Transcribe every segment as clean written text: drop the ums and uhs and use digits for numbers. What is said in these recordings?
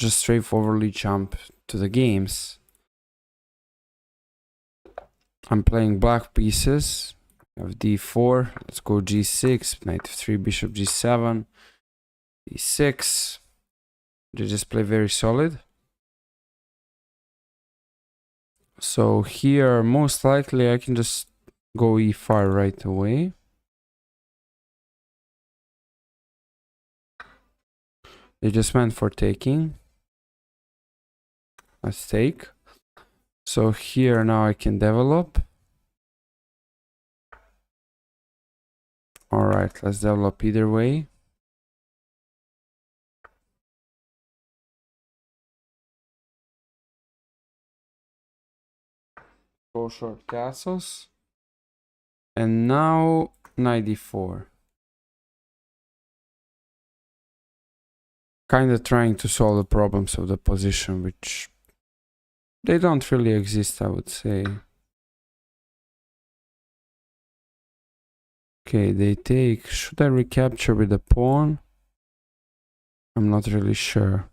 just straightforwardly jump to the games. I'm playing black pieces. I have d4. Let's go g6, knight f3, bishop g7, d6. They just play very solid. So here, most likely, I can just go e5 right away. They just went for taking. Let's take. So here now I can develop. All right, let's develop either way. Go short castles. And now knight d4. Kind of trying to solve the problems of the position, which they don't really exist, I would say. Okay, they take. Should I recapture with the pawn? I'm not really sure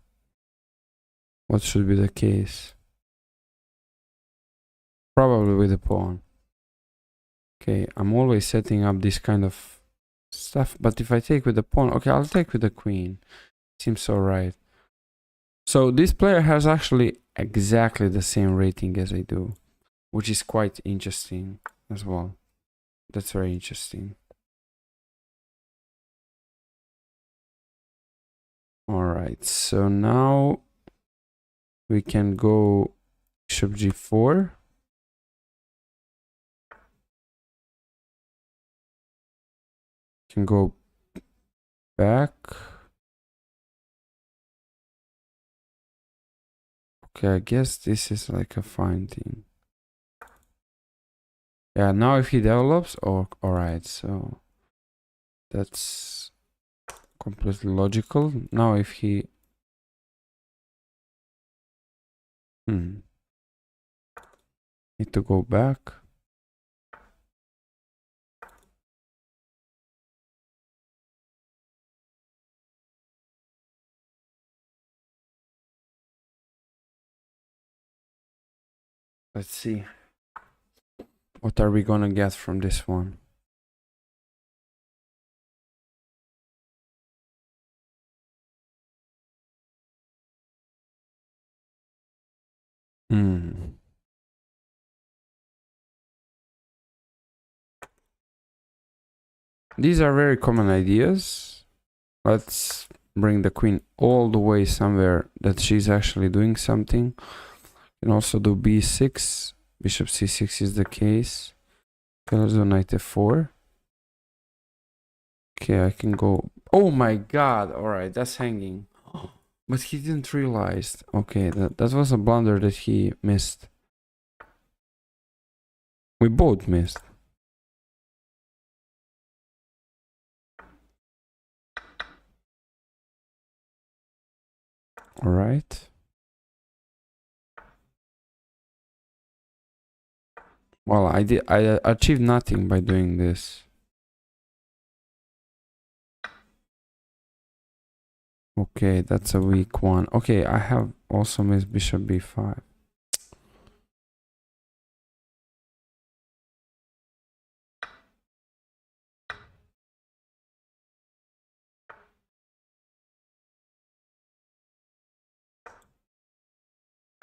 what should be the case. Probably with the pawn. Okay, I'm always setting up this kind of stuff, but if I take with the pawn, okay, I'll take with the queen. Seems alright. So this player has actually exactly the same rating as I do, which is quite interesting as well. That's very interesting. Alright, so now we can go bishop g4. Can go back. Okay, I guess this is like a fine thing. Yeah, now if he develops, oh, alright, so that's completely logical. Now if he... Need to go back. Let's see. What are we gonna get from this one? These are very common ideas. Let's bring the queen all the way somewhere that she's actually doing something. Can also do b6. Bishop c6 is the case. Okay, let's do knight f4. Okay, I can go... Oh my god! Alright, that's hanging. But he didn't realize. Okay, that was a blunder that he missed. We both missed. Alright. Well, I achieved nothing by doing this. Okay, that's a weak one. Okay, I have also missed bishop b5.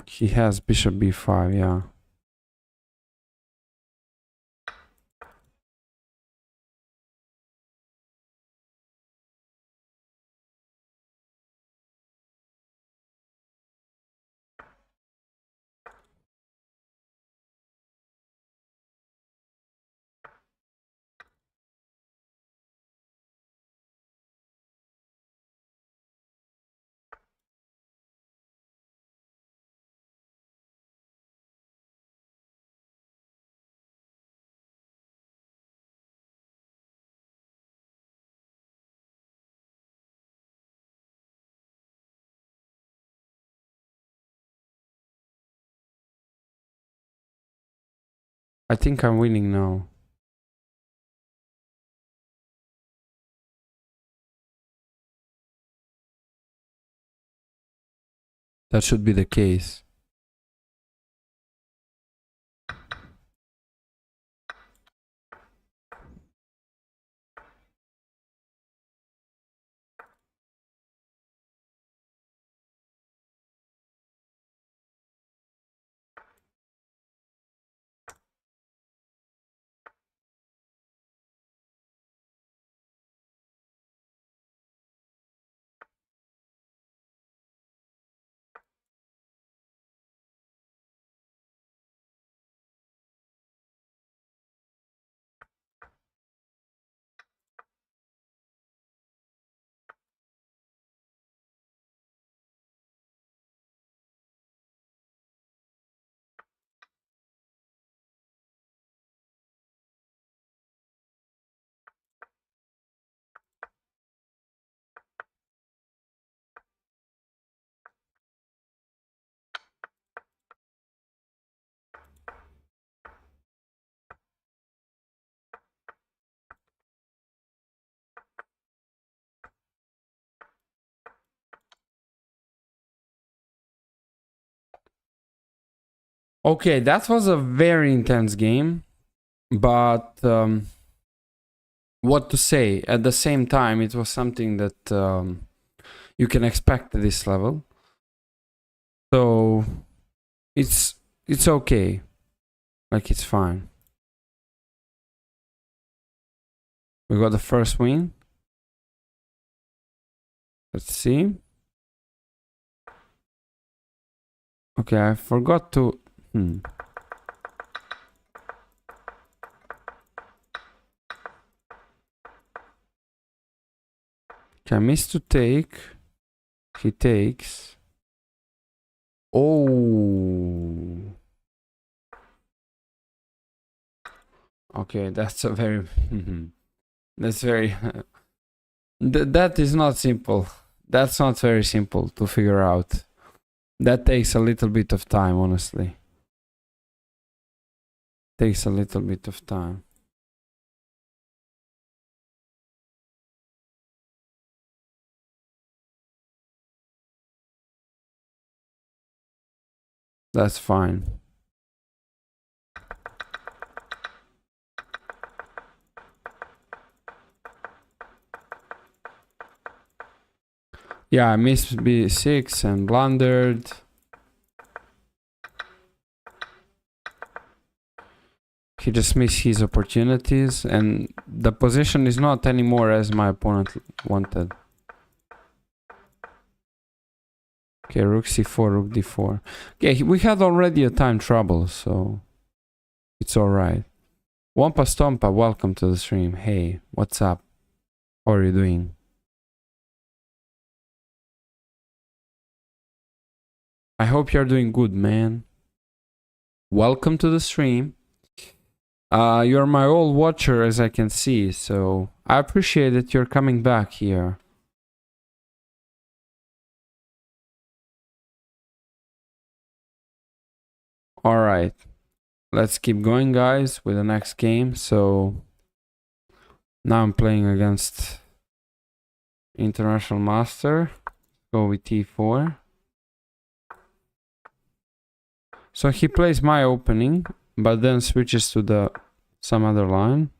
He has bishop b5, yeah. I think I'm winning now. That should be the case. Okay, that was a very intense game, but what to say? At the same time, it was something that you can expect at this level. So it's okay. Like, it's fine. We got the first win. Let's see. Okay, I forgot to... Okay, I missed to take. He takes. Oh. Okay, that's a very... that's very... that is not simple. That's not very simple to figure out. That takes a little bit of time, honestly. Takes a little bit of time. That's fine. Yeah, I missed B6 and blundered. He just missed his opportunities, and the position is not anymore as my opponent wanted. Okay, rook c4, rook d4. Okay, we had already a time trouble, so it's alright. Wampa Stompa, welcome to the stream. Hey, what's up? How are you doing? I hope you're doing good, man. Welcome to the stream. You're my old watcher, as I can see, so I appreciate that you're coming back here. Alright, let's keep going, guys, with the next game. So now I'm playing against International Master. Go with T4. So he plays my opening, but then switches to some other line.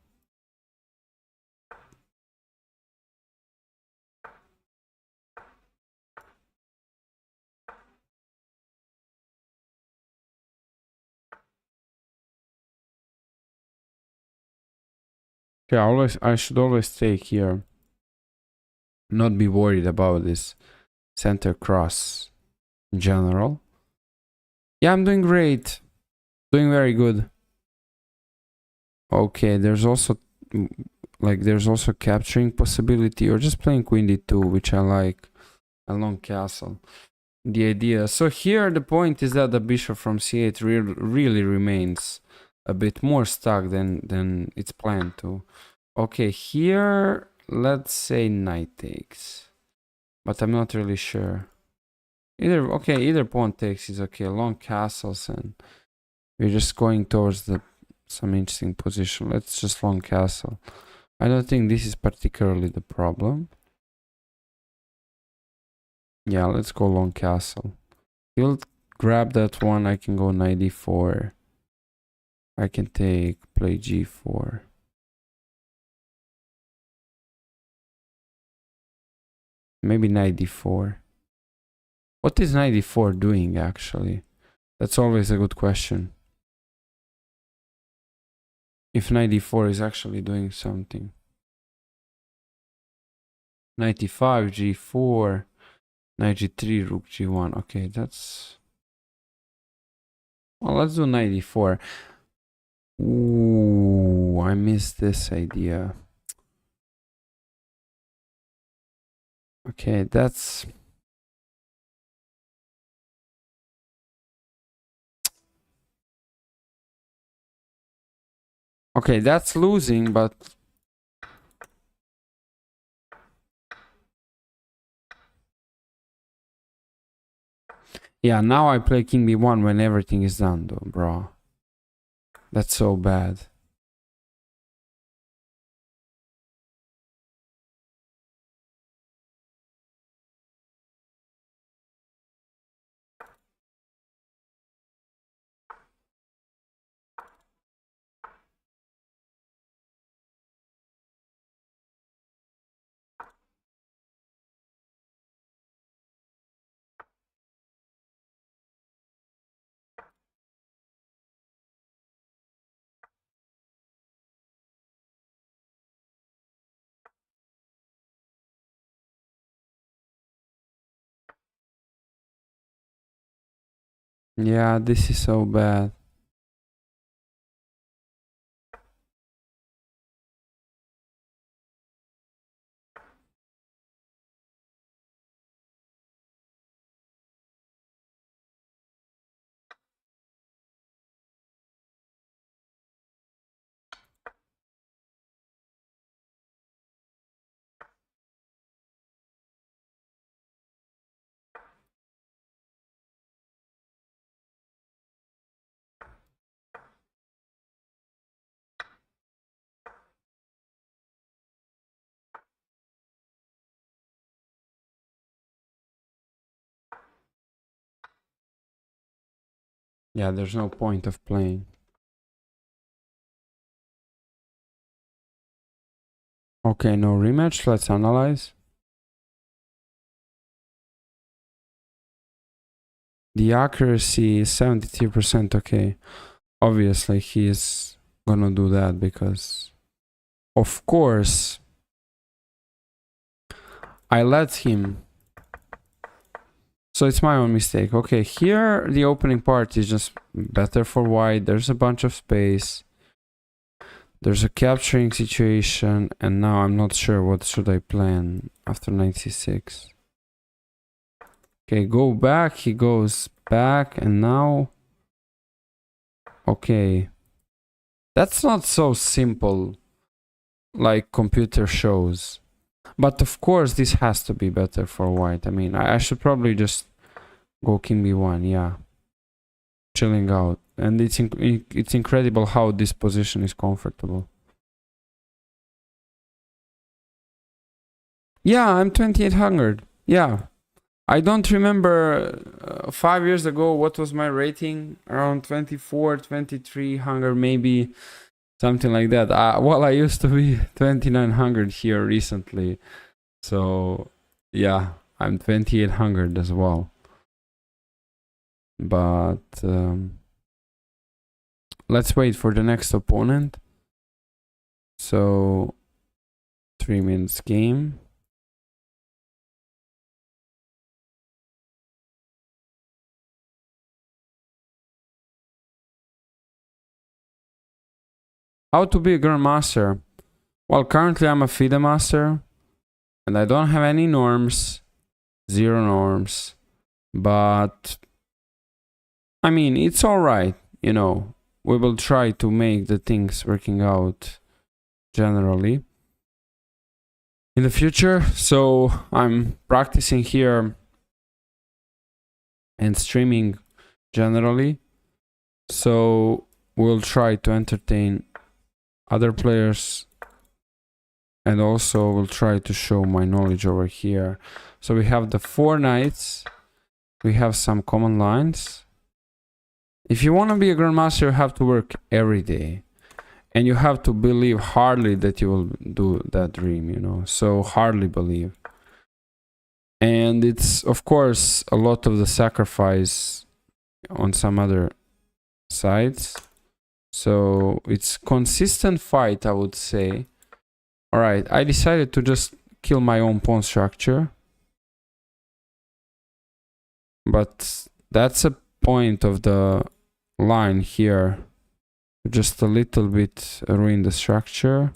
Okay, I should always take here. Not be worried about this center cross in general. Yeah, I'm doing great. Doing very good. Okay, there's also capturing possibility, or just playing queen d2, which I like. A long castle. The idea. So here the point is that the bishop from c8 really remains a bit more stuck than it's planned to. Okay, here let's say knight takes, but I'm not really sure. Either pawn takes is okay. Long castles, and we're just going towards some interesting position. Let's just long castle. I don't think this is particularly the problem. Yeah, let's go long castle. He'll grab that one. I can go knight d4. I can play g4. Maybe knight d4. What is knight d4 doing actually? That's always a good question. If knight d4 is actually doing something. Knight e5, g4, knight g3, rook g1. Okay, that's... Well, let's do knight e4. Ooh, I missed this idea. Okay, that's... Okay, that's losing, but... Yeah, now I play king b1 when everything is done though, bro. That's so bad. Yeah, this is so bad. Yeah, there's no point of playing. Okay, no rematch. Let's analyze. The accuracy is 73%. Okay. Obviously, he is gonna do that because, of course, I let him. So it's my own mistake. Okay, here the opening part is just better for white. There's a bunch of space. There's a capturing situation, and now I'm not sure what should I plan after 96. Okay, go back. He goes back, and now... Okay. That's not so simple like computer shows. But of course, this has to be better for white. I mean, I should probably just go king b1, yeah. Chilling out. And it's incredible how this position is comfortable. Yeah, I'm 2800. Yeah. I don't remember 5 years ago what was my rating. Around 24, 23 hunger, maybe something like that. Well, I used to be 2900 here recently. So, yeah, I'm 2800 as well. But let's wait for the next opponent. So 3 minutes game. How to be a grandmaster? Well, currently I'm a FIDE master and I don't have any norms, 0 norms, but I mean, it's all right, you know. We will try to make the things working out generally in the future. So I'm practicing here and streaming generally. So we'll try to entertain other players and also we'll try to show my knowledge over here. So we have the 4 knights We have some common lines. If you want to be a grandmaster, you have to work every day. And you have to believe hardly that you will do that dream, you know. So hardly believe. And it's, of course, a lot of the sacrifice on some other sides. So it's consistent fight, I would say. Alright, I decided to just kill my own pawn structure. But that's a point of the line here. Just a little bit ruin the structure.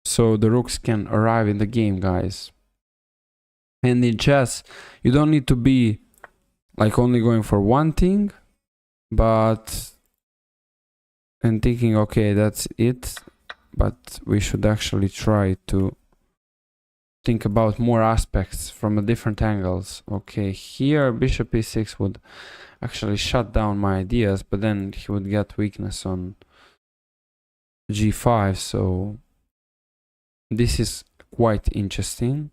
So the rooks can arrive in the game, guys. And in chess, you don't need to be like only going for one thing, but and thinking, okay, that's it. But we should actually try to think about more aspects from a different angles. Okay, here bishop e6 would actually shut down my ideas, but then he would get weakness on g5, so this is quite interesting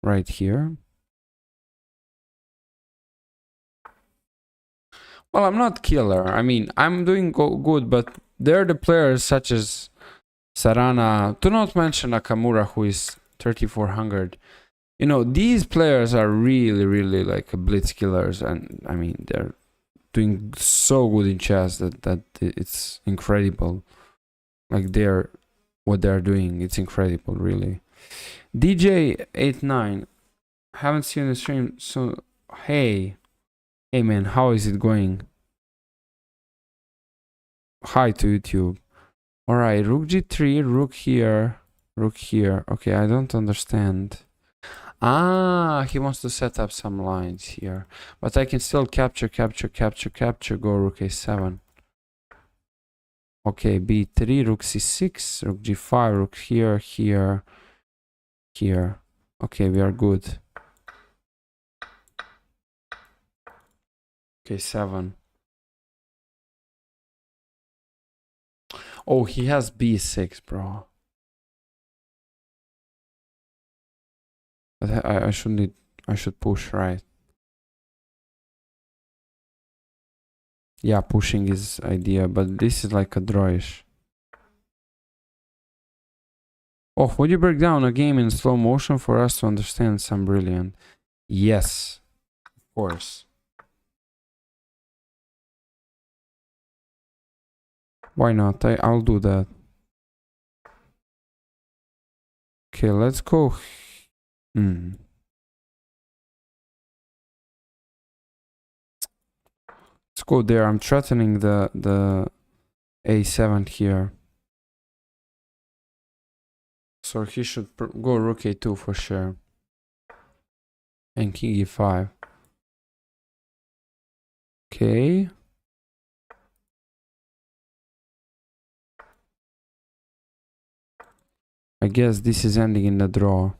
right here. Well, I'm not killer. I mean, I'm doing good, but there are the players such as Sarana, to not mention Nakamura, who is 3400. You know, these players are really, really like blitz killers, and I mean, they're doing so good in chess that it's incredible. Like what they're doing, it's incredible, really. DJ89, haven't seen the stream, so hey man, how is it going? Hi to YouTube. All right, rook g3, rook here, rook here. Okay, I don't understand. Ah, he wants to set up some lines here, but I can still capture, go rook a7. Okay, b3, rook c6, rook g5, rook here, here, here. Okay, we are good. Okay, 7. Oh, he has b6, bro. But I should push, right? Yeah, pushing is idea, but this is like a drawish. Oh, would you break down a game in slow motion for us to understand some brilliant? Yes, of course. Why not? I'll do that. Okay, let's go. Let's go there. I'm threatening the a7 here. So he should go rook a2 for sure. And king e5. Okay. I guess this is ending in the draw.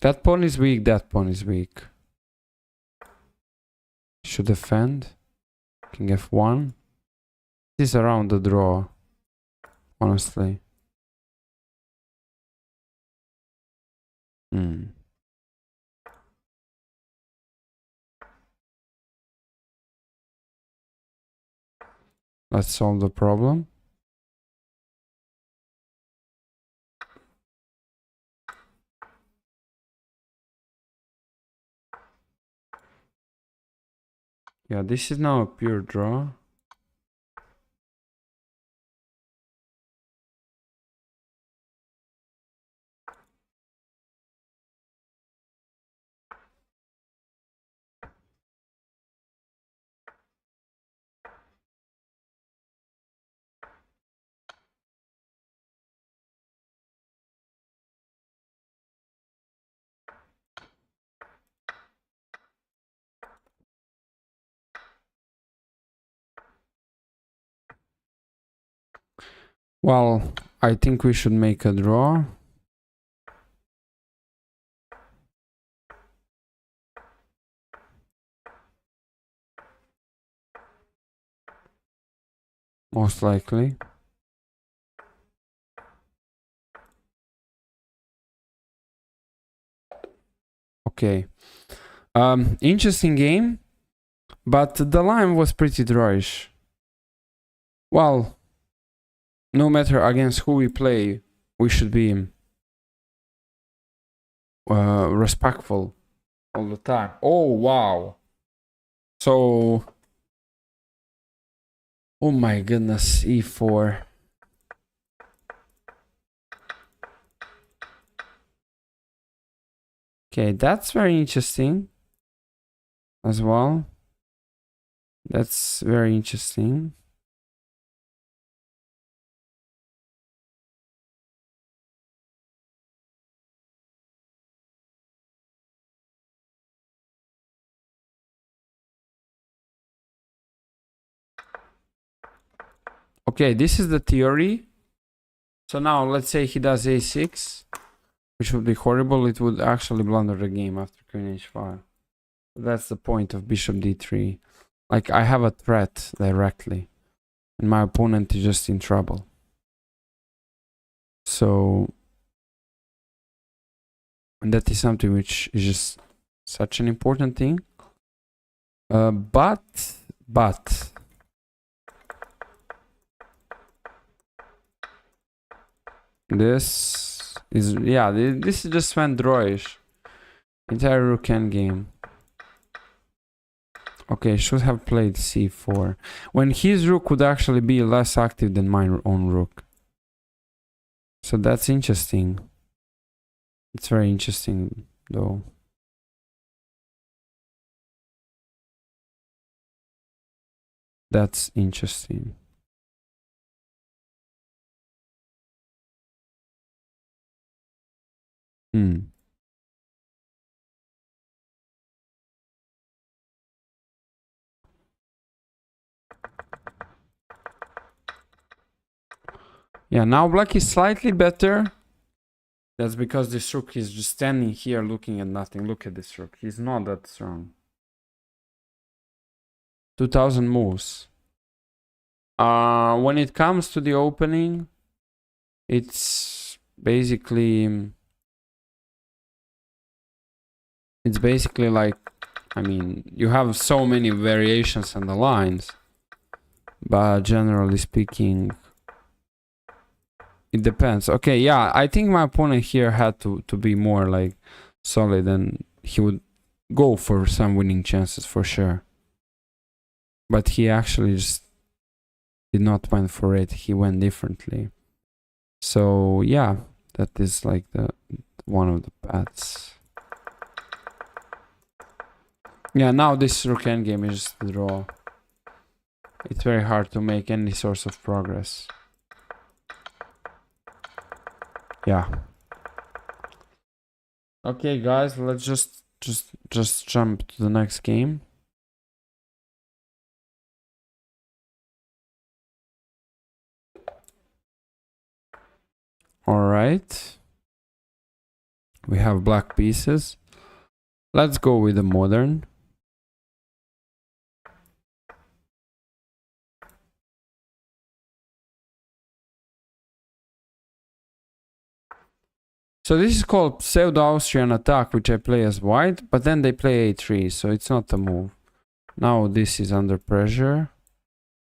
That pawn is weak, that pawn is weak. Should defend. King f1. This is around the draw, honestly. Let's solve the problem. Yeah, this is now a pure draw. Well, I think we should make a draw. Most likely. Okay. Interesting game, but the line was pretty drawish. Well, no matter against who we play, we should be respectful all the time. Oh, wow. So, oh my goodness, e4. Okay, that's very interesting as well. That's very interesting. Okay, this is the theory. So now let's say he does a6, which would be horrible. It would actually blunder the game after queen h5. That's the point of bishop d3. Like, I have a threat directly, and my opponent is just in trouble. So, and that is something which is just such an important thing. But this is, yeah, this is just went drawish. Entire rook endgame. Okay, should have played c4. When his rook would actually be less active than my own rook. So that's interesting. It's very interesting, though. That's interesting. Yeah, now black is slightly better. That's because this rook is just standing here looking at nothing. Look at this rook. He's not that strong. 2000 moves. When it comes to the opening, it's basically like, I mean, you have so many variations on the lines, but generally speaking, it depends. Okay, yeah, I think my opponent here had to be more like solid, and he would go for some winning chances for sure. But he actually just did not went for it. He went differently. So yeah, that is like the one of the paths. Yeah, now this rook endgame is just the draw. It's very hard to make any source of progress. Yeah. Okay, guys, let's just jump to the next game. All right. We have black pieces. Let's go with the modern. So this is called pseudo-Austrian attack, which I play as white, but then they play a3, so it's not a move. Now this is under pressure.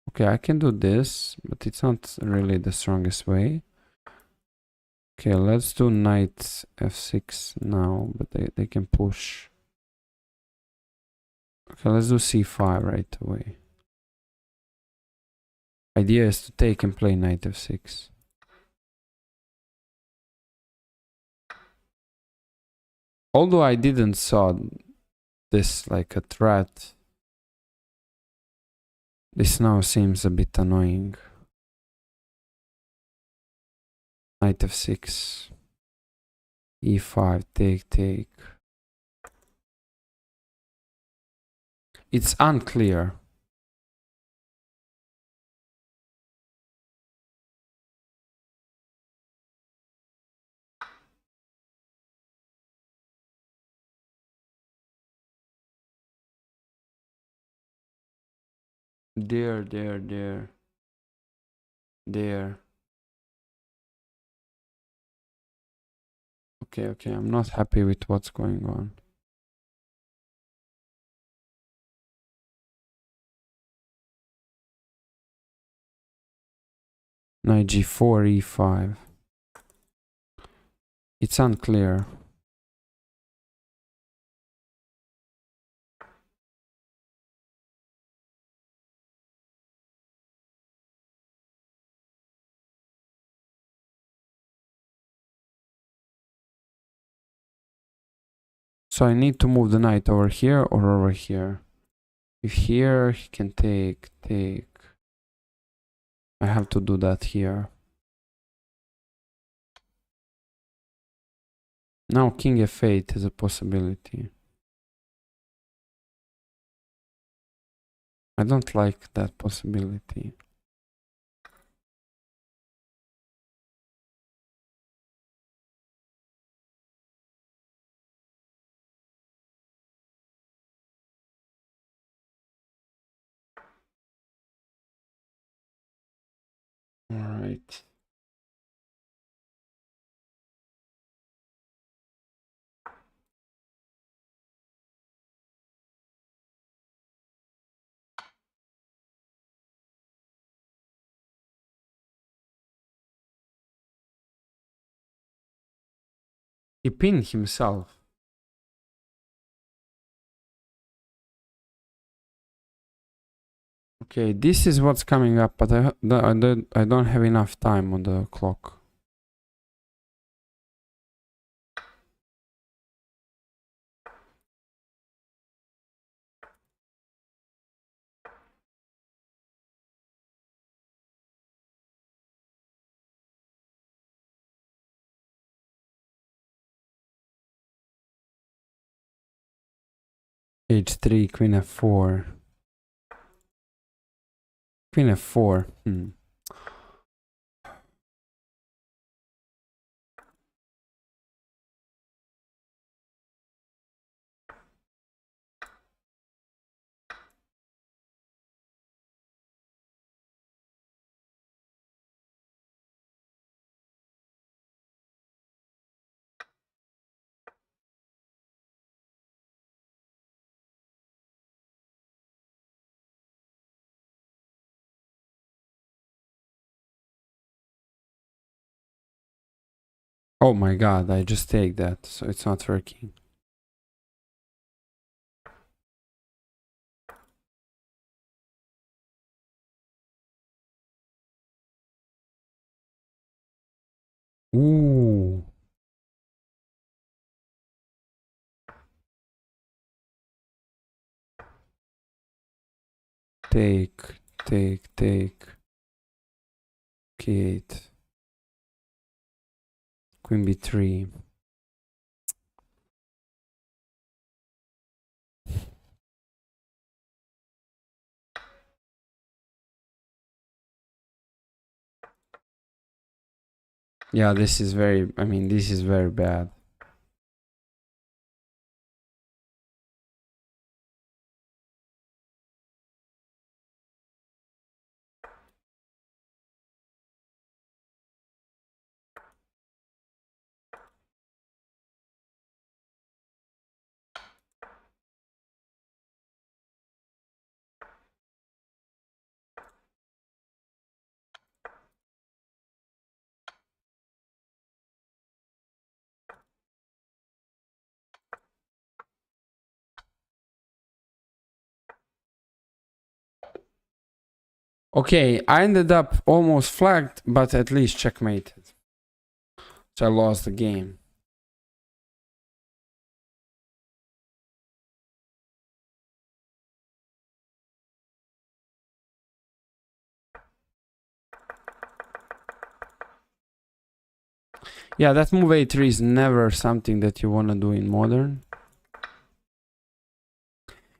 Okay, I can do this, but it's not really the strongest way. Okay, let's do knight f6 now, but they can push. Okay, let's do c5 right away. Idea is to take and play knight f6. Although I didn't saw this like a threat, this now seems a bit annoying. Knight f6. e5, take. It's unclear. There. Okay, I'm not happy with what's going on. Knight g4, e5. It's unclear. So I need to move the knight over here or over here. If here, he can take. I have to do that here. Now king f8 is a possibility. I don't like that possibility. All right. He pinned himself. Okay, this is what's coming up, but I don't have enough time on the clock. H3, queen f4. Queen f4. Oh my god, I just take that, so it's not working. Ooh. Take. K8. Queen b3. Yeah, this is very, this is very bad. Okay, I ended up almost flagged, but at least checkmated. So I lost the game. Yeah, that move a3 is never something that you want to do in modern.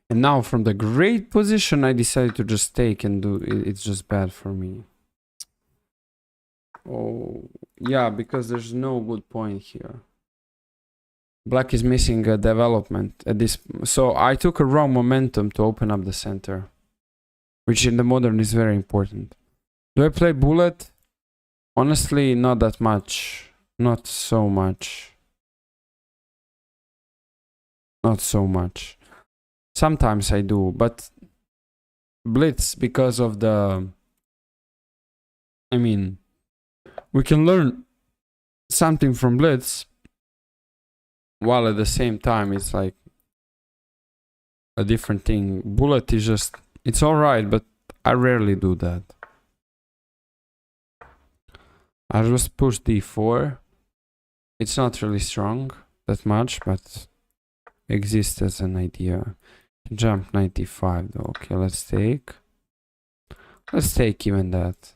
And now from the great position, I decided to just take and do it. It's just bad for me. Oh, yeah, because there's no good point here. Black is missing a development at this. So I took a wrong momentum to open up the center, which in the modern is very important. Do I play bullet? Honestly, not that much. Not so much. Not so much. Sometimes I do, but Blitz, because of the... We can learn something from Blitz, while at the same time it's like a different thing. Bullet is just, it's alright, but I rarely do that. I just push d4. It's not really strong that much, but exists as an idea. Jump 95 though. Okay, let's take. Let's take even that.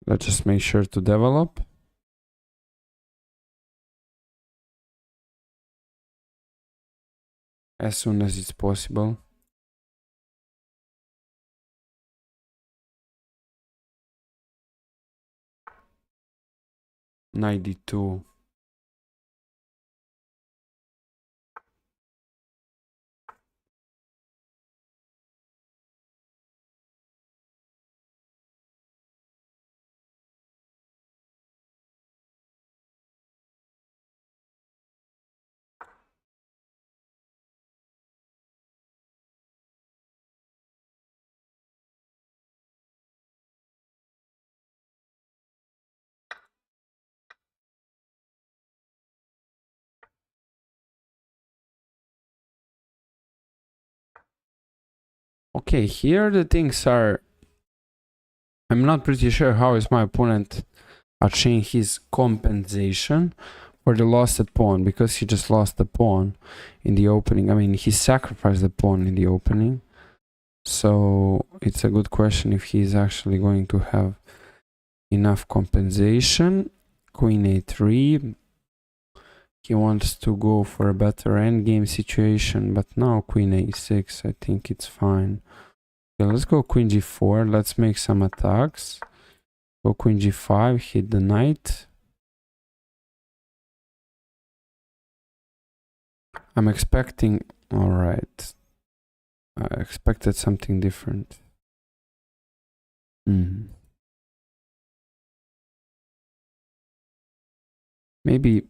Let's just make sure to develop. As soon as it's possible. $92. Okay, here the things are. I'm not pretty sure how is my opponent achieving his compensation for the lost pawn, because he just lost the pawn in the opening. I mean, he sacrificed the pawn in the opening. So it's a good question if he's actually going to have enough compensation. Queen a3. He wants to go for a better endgame situation, but now queen a6, I think it's fine. Okay, let's go queen g4. Let's make some attacks. Go queen g5, hit the knight. I'm expecting... Alright. I expected something different. Maybe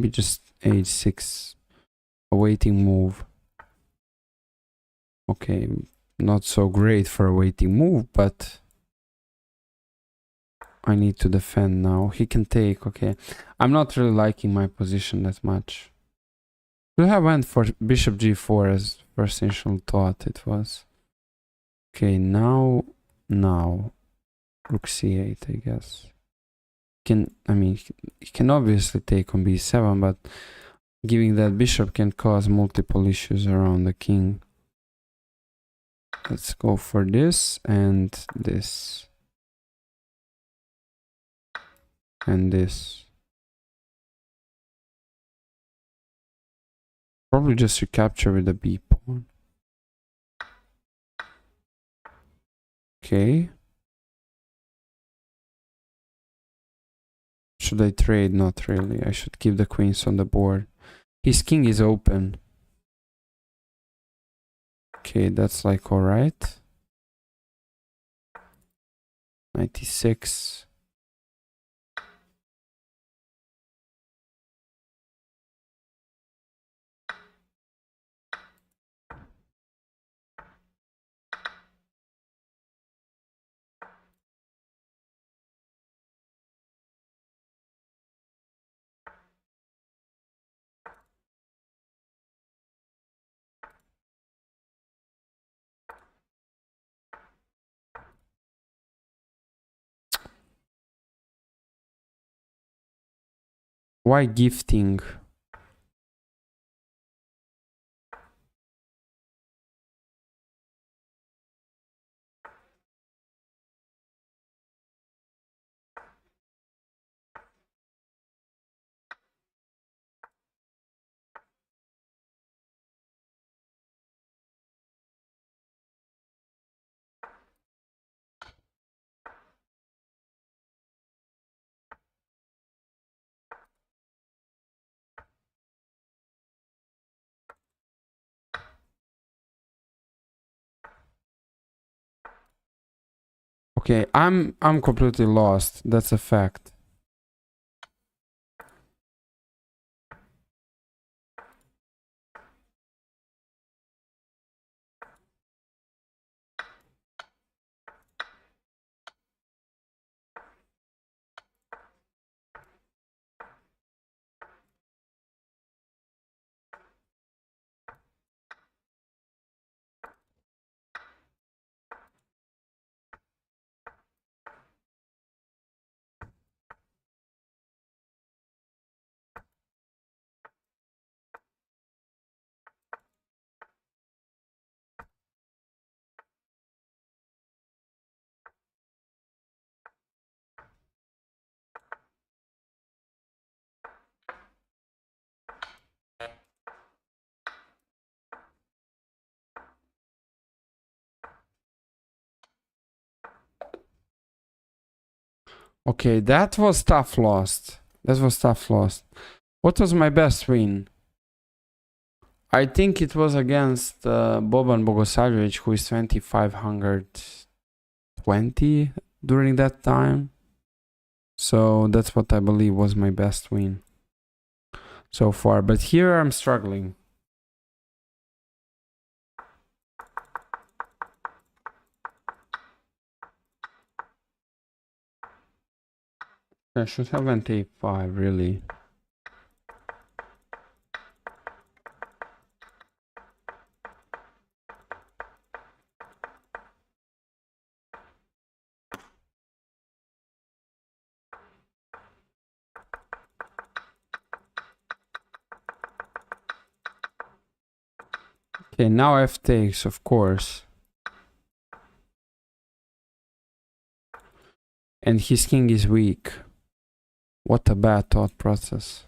just h6. A waiting move. Okay, not so great for a waiting move, but I need to defend now. He can take, okay. I'm not really liking my position that much. Should have went for bishop g4 as first initial thought it was. Okay, now rook c8, I guess. He can obviously take on b7, but giving that bishop can cause multiple issues around the king. Let's go for this and this. And this. Probably just recapture with the b pawn. Okay. Should I trade? Not really. I should keep the queens on the board. His king is open. Okay, that's like alright. 96. Why gifting? Okay, I'm completely lost. That's a fact. Okay, that was tough lost. That was tough lost. What was my best win? I think it was against Boban Bogosavljevic, who is 2520 during that time. So that's what I believe was my best win so far. But here I'm struggling. I should have went a5, really. Okay, now f takes, of course. And his king is weak. What a bad thought process.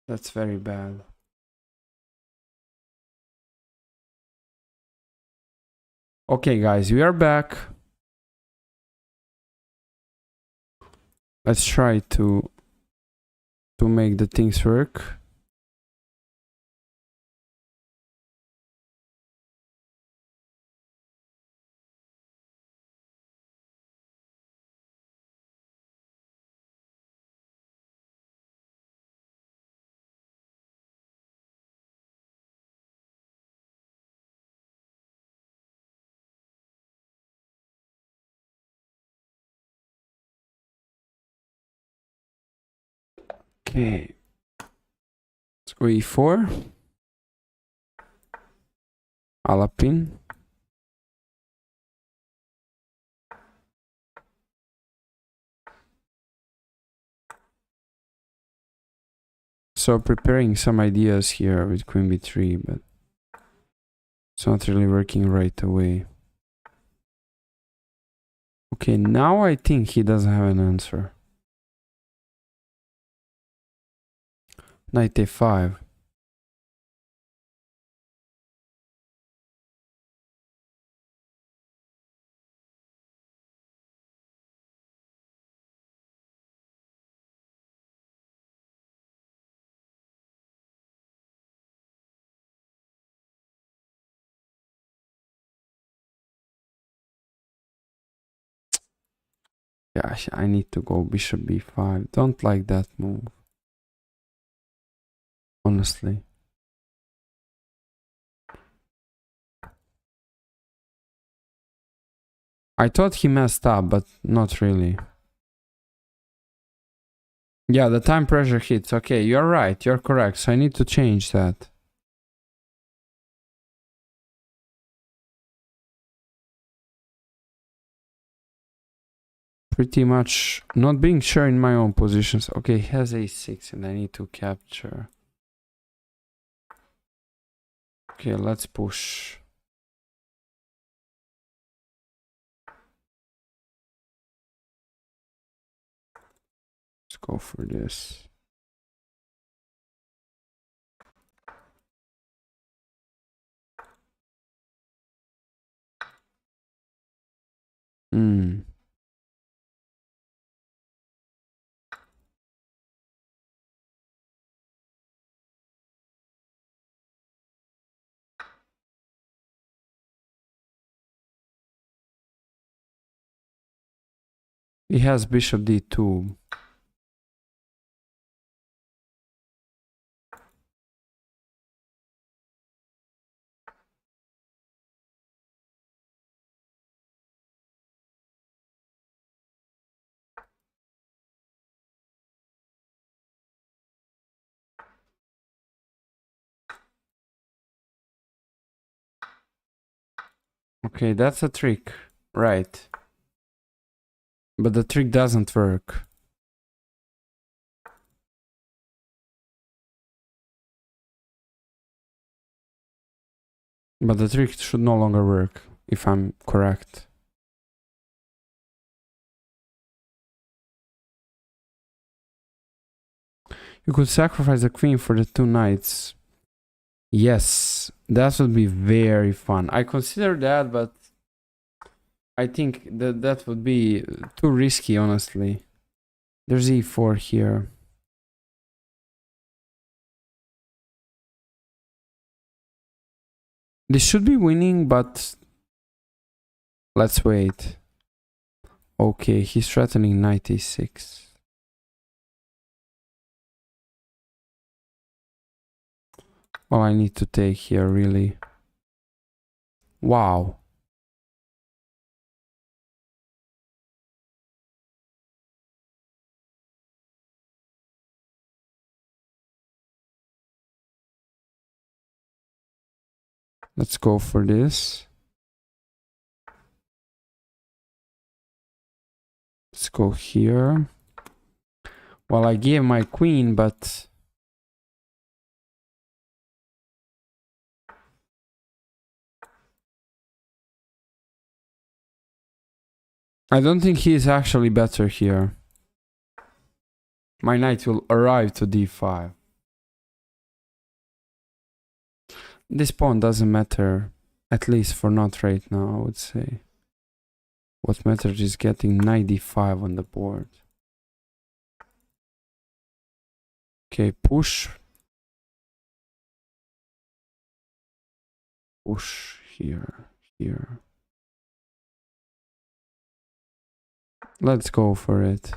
That's very bad. Okay, guys, we are back. Let's try to make the things work. Okay. Let's go e4. Alapin. So preparing some ideas here with queen b3, but it's not really working right away. Okay, now I think he doesn't have an answer. Knight a5. Gosh, I need to go bishop b5. Don't like that move. Honestly. I thought he messed up, but not really. Yeah, the time pressure hits. Okay, you're right. You're correct. So I need to change that. Pretty much not being sure in my own positions. Okay, he has a6 and I need to capture. Okay, let's push. Let's go for this. Hmm. He has bishop d2. Okay, that's a trick. Right. But the trick doesn't work. But the trick should no longer work, if I'm correct. You could sacrifice the queen for the 2 knights. Yes, that would be very fun. I consider that, but I think that would be too risky, honestly. There's e4 here. This should be winning, but let's wait. Okay, he's threatening knight e6. Well, I need to take here, really. Wow. Let's go for this. Let's go here. Well, I gave my queen, but I don't think he is actually better here. My knight will arrive to d5. This pawn doesn't matter, at least for not right now, I would say. What matters is getting knight d5 on the board. Okay, push. Push here, here. Let's go for it.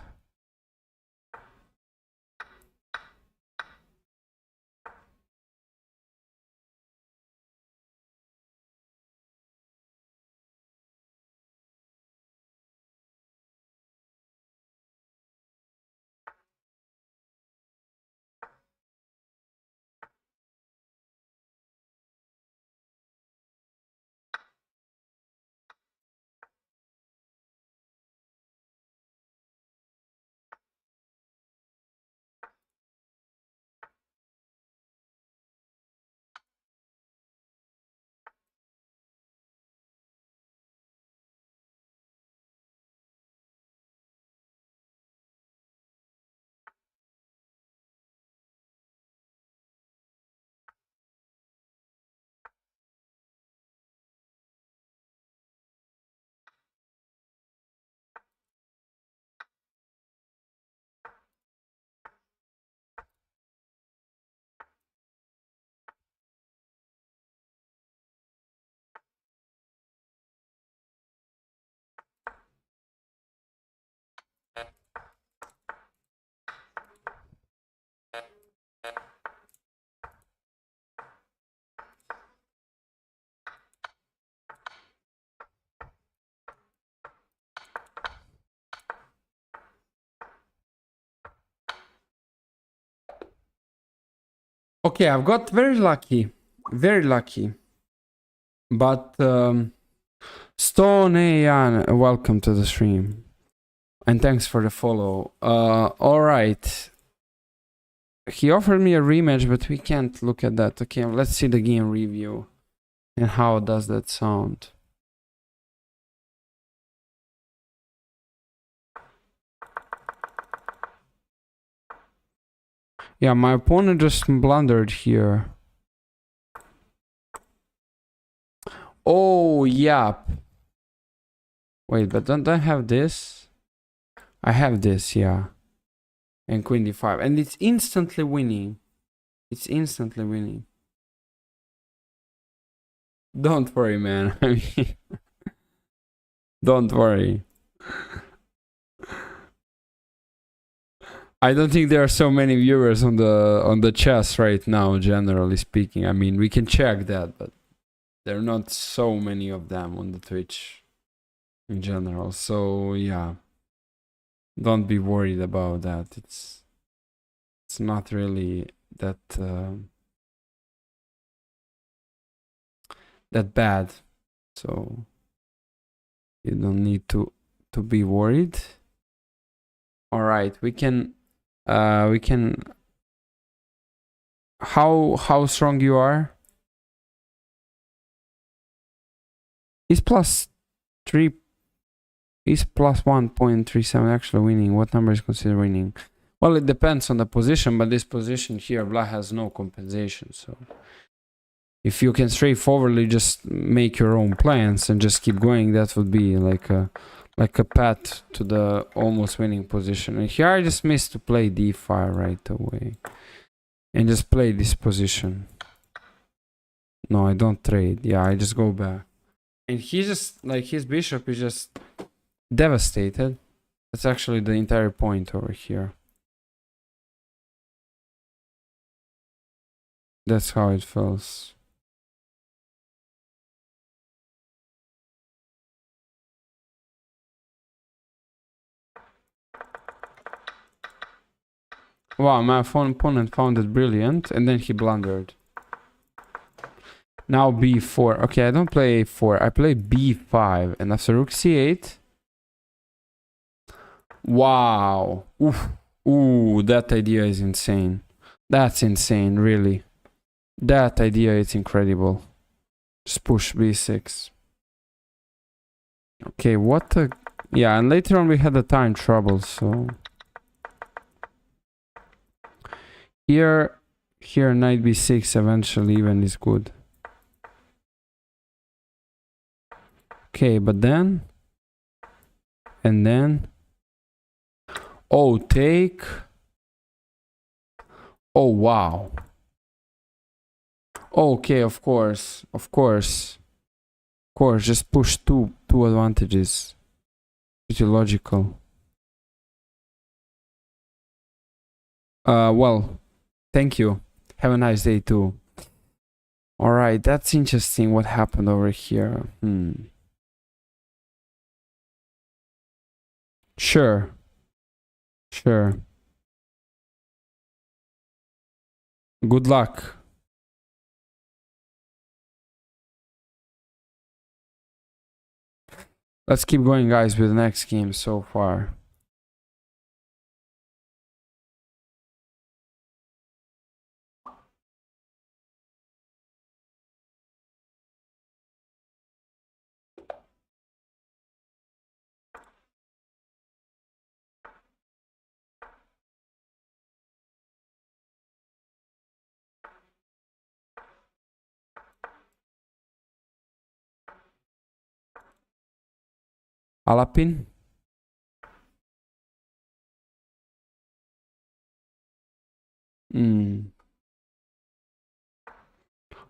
Okay, I've got very lucky. Very lucky. But Stone Ayan, welcome to the stream. And thanks for the follow. Alright. He offered me a rematch, but we can't look at that. Okay, let's see the game review. And how does that sound? Yeah, my opponent just blundered here. Oh, yeah. Wait, but don't I have this? I have this, yeah. And queen d5. And it's instantly winning. It's instantly winning. Don't worry, man. I mean, don't worry. I don't think there are so many viewers on the chess right now, generally speaking. I mean, we can check that, but there are not so many of them on the Twitch in general. So yeah, don't be worried about that. It's not really that that bad. So you don't need to be worried. All right, we can how strong you are? He's +3. He's +1.37 actually winning. What number is considered winning? Well, it depends on the position, but this position here, Black has no compensation. So if you can straightforwardly just make your own plans and just keep going, that would be like a path to the almost winning position. And here I just missed to play d5 right away and just play this position. No, I don't trade. Yeah, I just go back. And he just, like, his bishop is just devastated. That's actually the entire point over here. That's how it feels. Wow, my opponent found it brilliant, and then he blundered. Now b4. Okay, I don't play a4. I play b5, and after rook c8. Wow. Oof. Ooh, that idea is insane. That's insane, really. That idea is incredible. Just push b6. Okay, what a... Yeah, and later on we had the time trouble, so... Here knight b6 eventually even is good. Okay, but then... And then... Oh, take... Oh, wow. Okay, of course. Just push two advantages. Pretty logical. Well, thank you. Have a nice day too. Alright, that's interesting what happened over here. Sure. Good luck. Let's keep going, guys, with the next game so far. Alapin?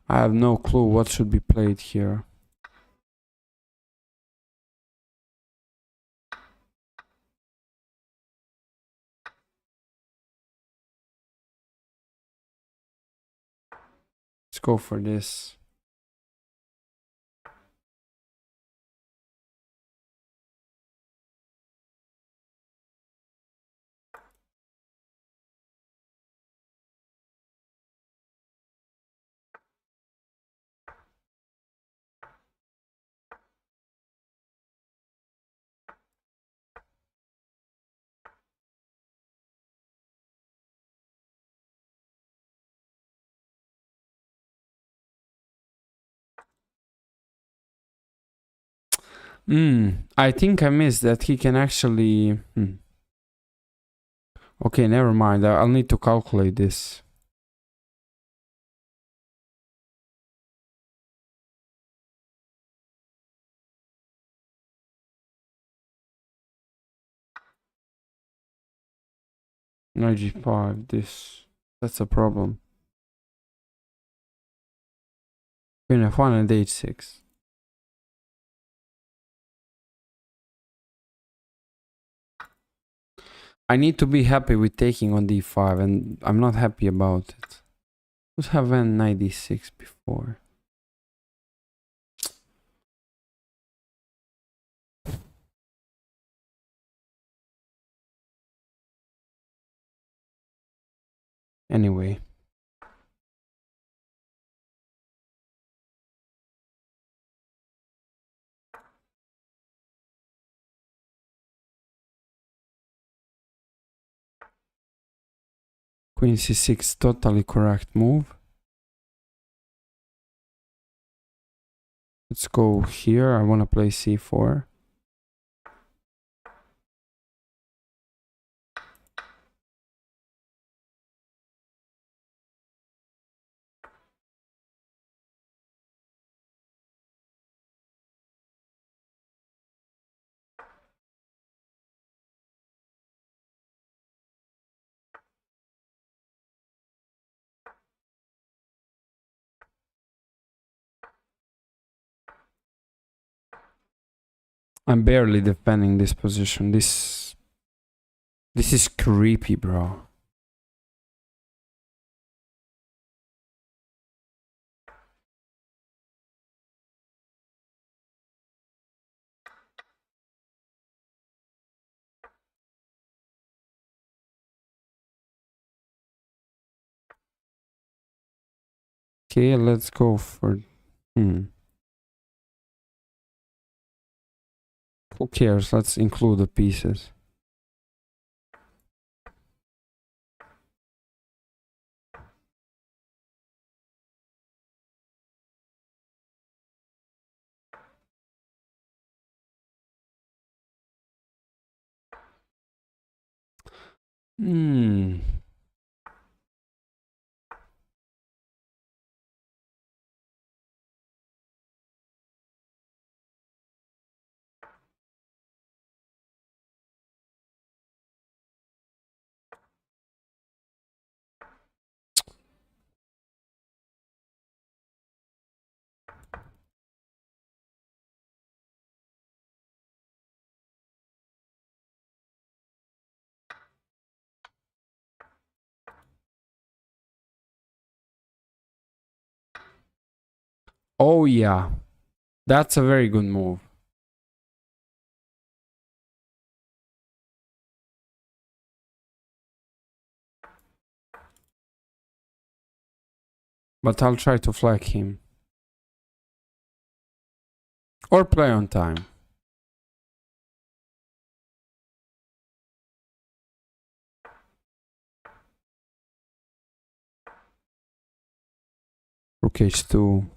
I have no clue what should be played here. Let's go for this. I think I missed that he can actually... Okay, never mind. I'll need to calculate this. Knight g5, that's a problem. Queen f1 and h6. I need to be happy with taking on d5, and I'm not happy about it. Would have went knight d6 before. Anyway. Queen c6, totally correct move. Let's go here. I want to play c4. I'm barely defending this position. This is creepy, bro. Okay, let's go for... Who cares? Let's include the pieces. Oh yeah, that's a very good move. But I'll try to flag him. Or play on time. Rook h2.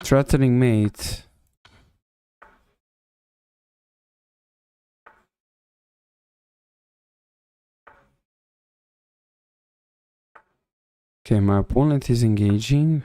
Threatening mate. Okay, my opponent is engaging.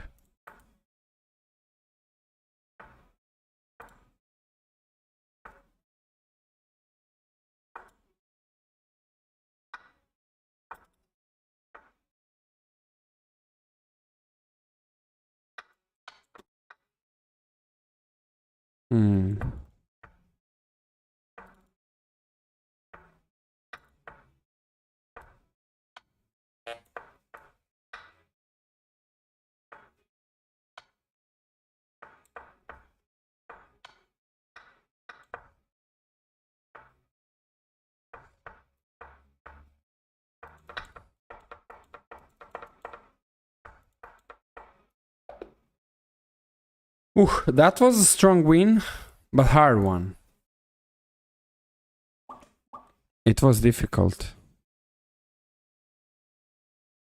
That was a strong win, but hard one. It was difficult.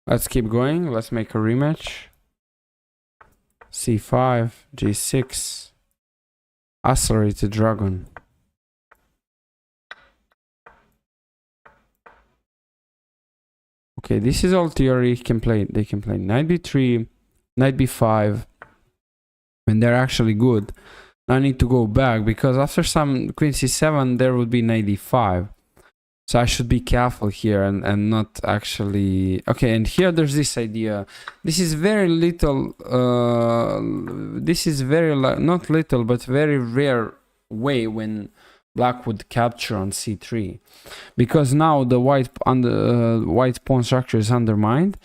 Let's keep going. Let's make a rematch. c5, g6. Accelerated dragon. Okay, this is all theory. They can play knight b3, Knight b5, and they're actually good. I need to go back because after some queen c7 there would be knight d5. So I should be careful here and not actually... Okay, and here there's this idea. This is very little... this is very... not little, but very rare way when black would capture on c3. Because now the white pawn structure is undermined.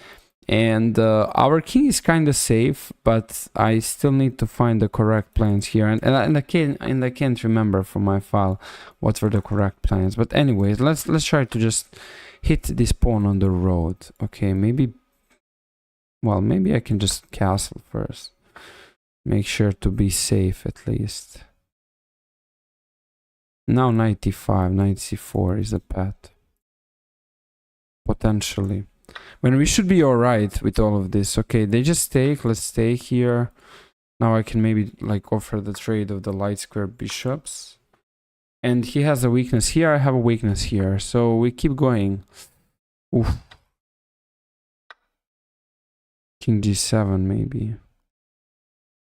And our king is kind of safe, but I still need to find the correct plans here, and I can't remember from my file what were the correct plans. But anyways, let's try to just hit this pawn on the road. Okay, maybe I can just castle first. Make sure to be safe at least. Now knight e5, knight c4 is a path. Potentially. When we should be alright with all of this. Okay, they just take. Let's stay here. Now I can maybe like offer the trade of the light square bishops. And he has a weakness here. I have a weakness here. So we keep going. Oof. King g7 maybe.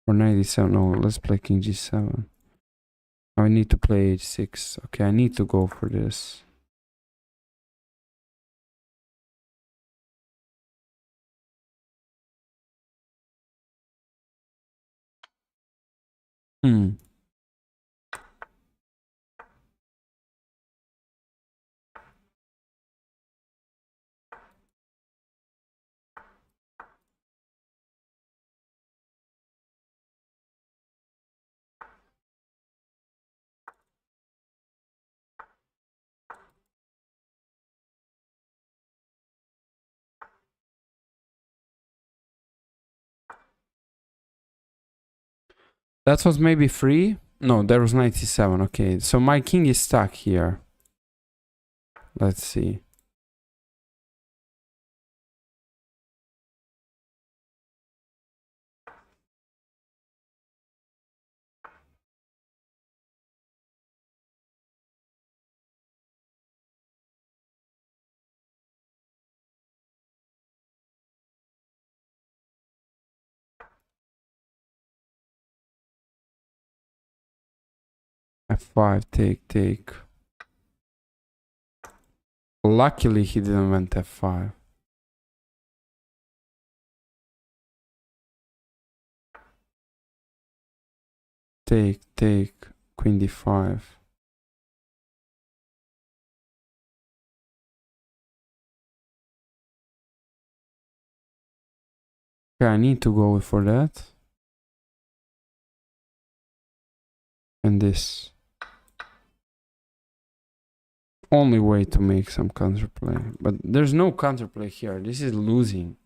Or knight e7. No, let's play king g7. Now I need to play h6. Okay, I need to go for this. That was maybe free? No, there was 97. Okay, so my king is stuck here. Let's see. F5, take. Luckily, he didn't went F5. Take, Queen D5. Okay, I need to go for that. And this. Only way to make some counterplay. But there's no counterplay here. This is losing.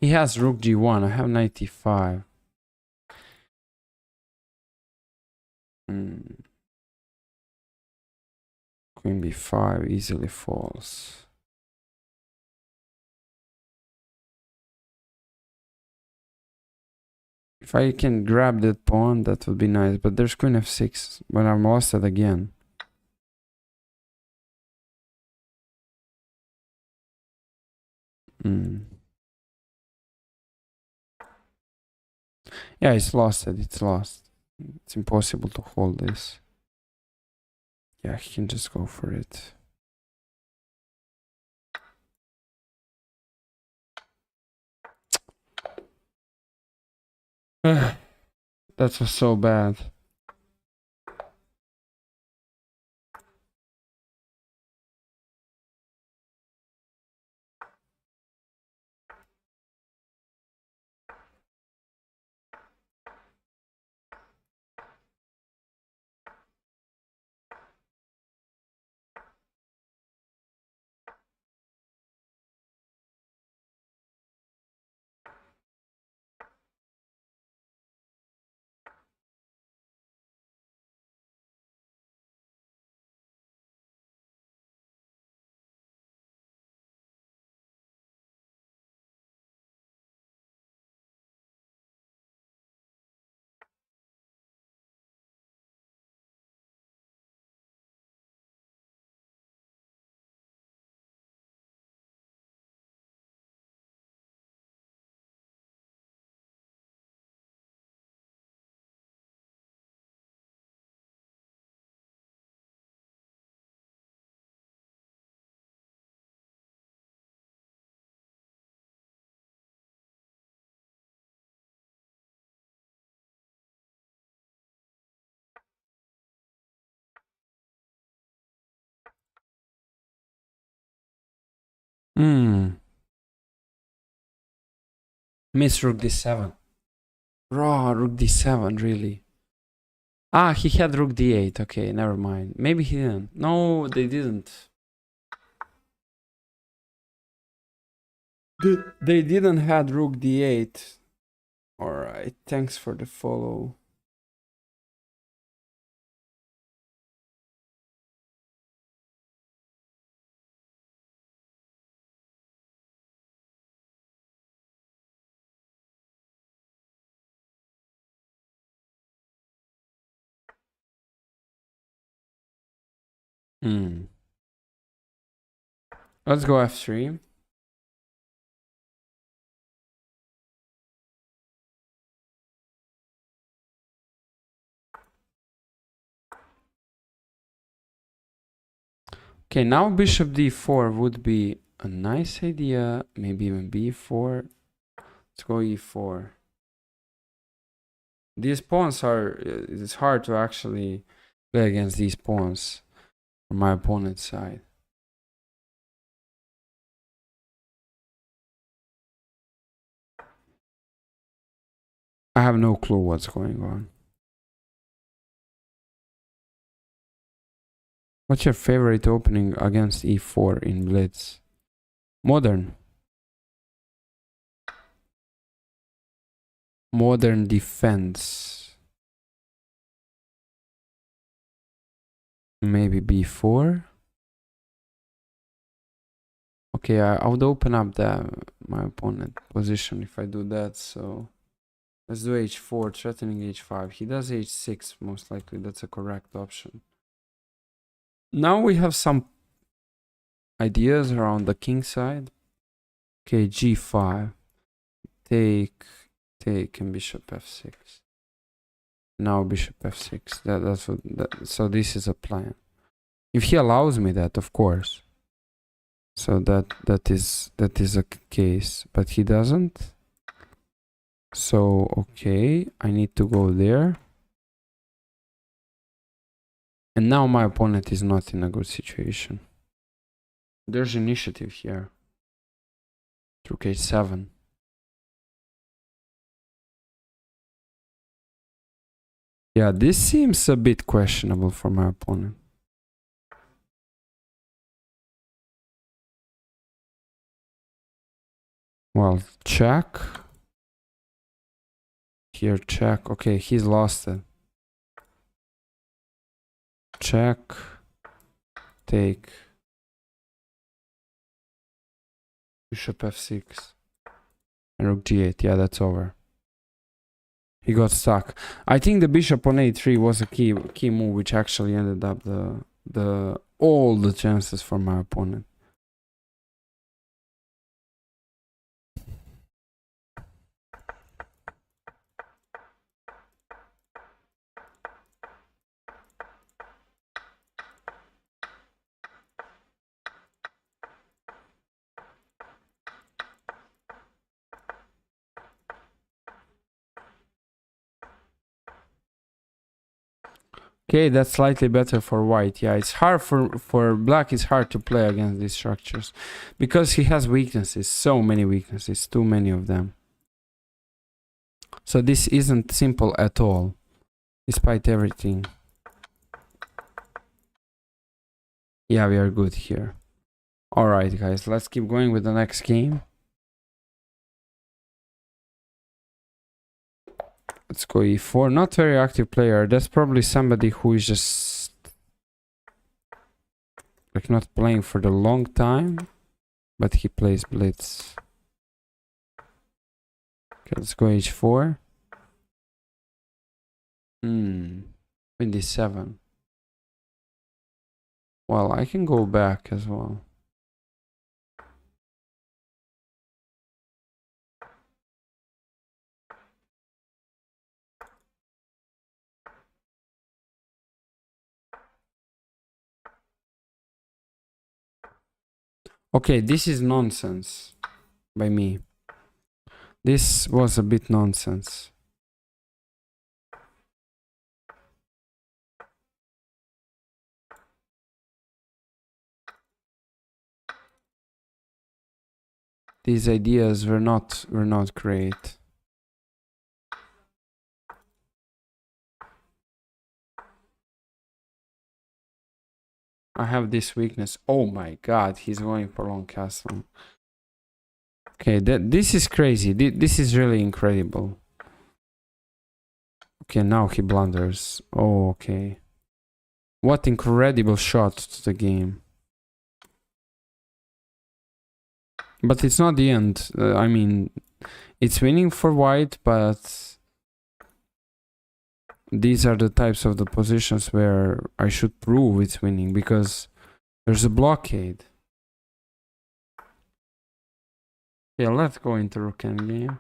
He has rook g1. I have knight e5. Queen b5 easily falls. If I can grab that pawn, that would be nice. But there's queen f6. But I'm lost it again. Yeah, it's lost it. It's lost. It's impossible to hold this. Yeah, he can just go for it. That was so bad. Miss rook d7. Raw rook d7, really. Ah, he had rook d8. Okay, never mind. Maybe he didn't. No, they didn't. They didn't had rook d8. Alright, thanks for the follow. Let's go f3. Okay, now bishop d4 would be a nice idea. Maybe even b4. Let's go e4. These pawns are... It's hard to actually play against these pawns from my opponent's side. I have no clue what's going on. What's your favorite opening against e4 in Blitz? Modern. Modern defense. Maybe b4. Okay, I would open up my opponent position if I do that. So let's do h4, threatening h5. He does h6 most likely. That's a correct option. Now we have some ideas around the king side. Okay, g5. Take, and bishop f6. Now bishop f6. That's what. So this is a plan. If he allows me that, of course. So that is a case, but he doesn't. So okay, I need to go there. And now my opponent is not in a good situation. There's initiative here. Rook h7. Yeah, this seems a bit questionable for my opponent. Well, check. Here, check. Okay, he's lost it. Check. Take. Bishop f6. And rook g8. Yeah, that's over. He got stuck. I think the bishop on a3 was a key move, which actually ended up all the chances for my opponent. Okay, that's slightly better for white. Yeah, it's hard for black. It's hard to play against these structures because he has weaknesses. So many weaknesses. Too many of them. So this isn't simple at all, despite everything. Yeah, we are good here. Alright, guys, let's keep going with the next game. Let's go e4. Not very active player. That's probably somebody who is just like not playing for the long time, but he plays Blitz. Okay, let's go h4. 27. Well, I can go back as well. Okay, this is nonsense by me. This was a bit nonsense. these ideas were not great. I have this weakness. Oh my god, he's going for long castle. Okay, this is crazy. This is really incredible. Okay, now he blunders. Oh, okay. What incredible shot to the game. But it's not the end. I mean, it's winning for white, but these are the types of the positions where I should prove it's winning, because there's a blockade. Yeah, let's go into rook endgame.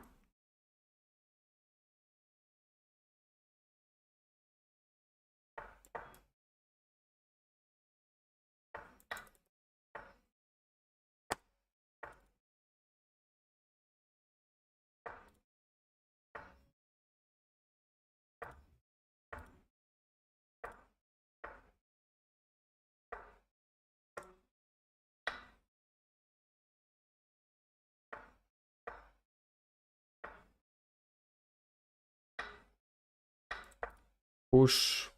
Push.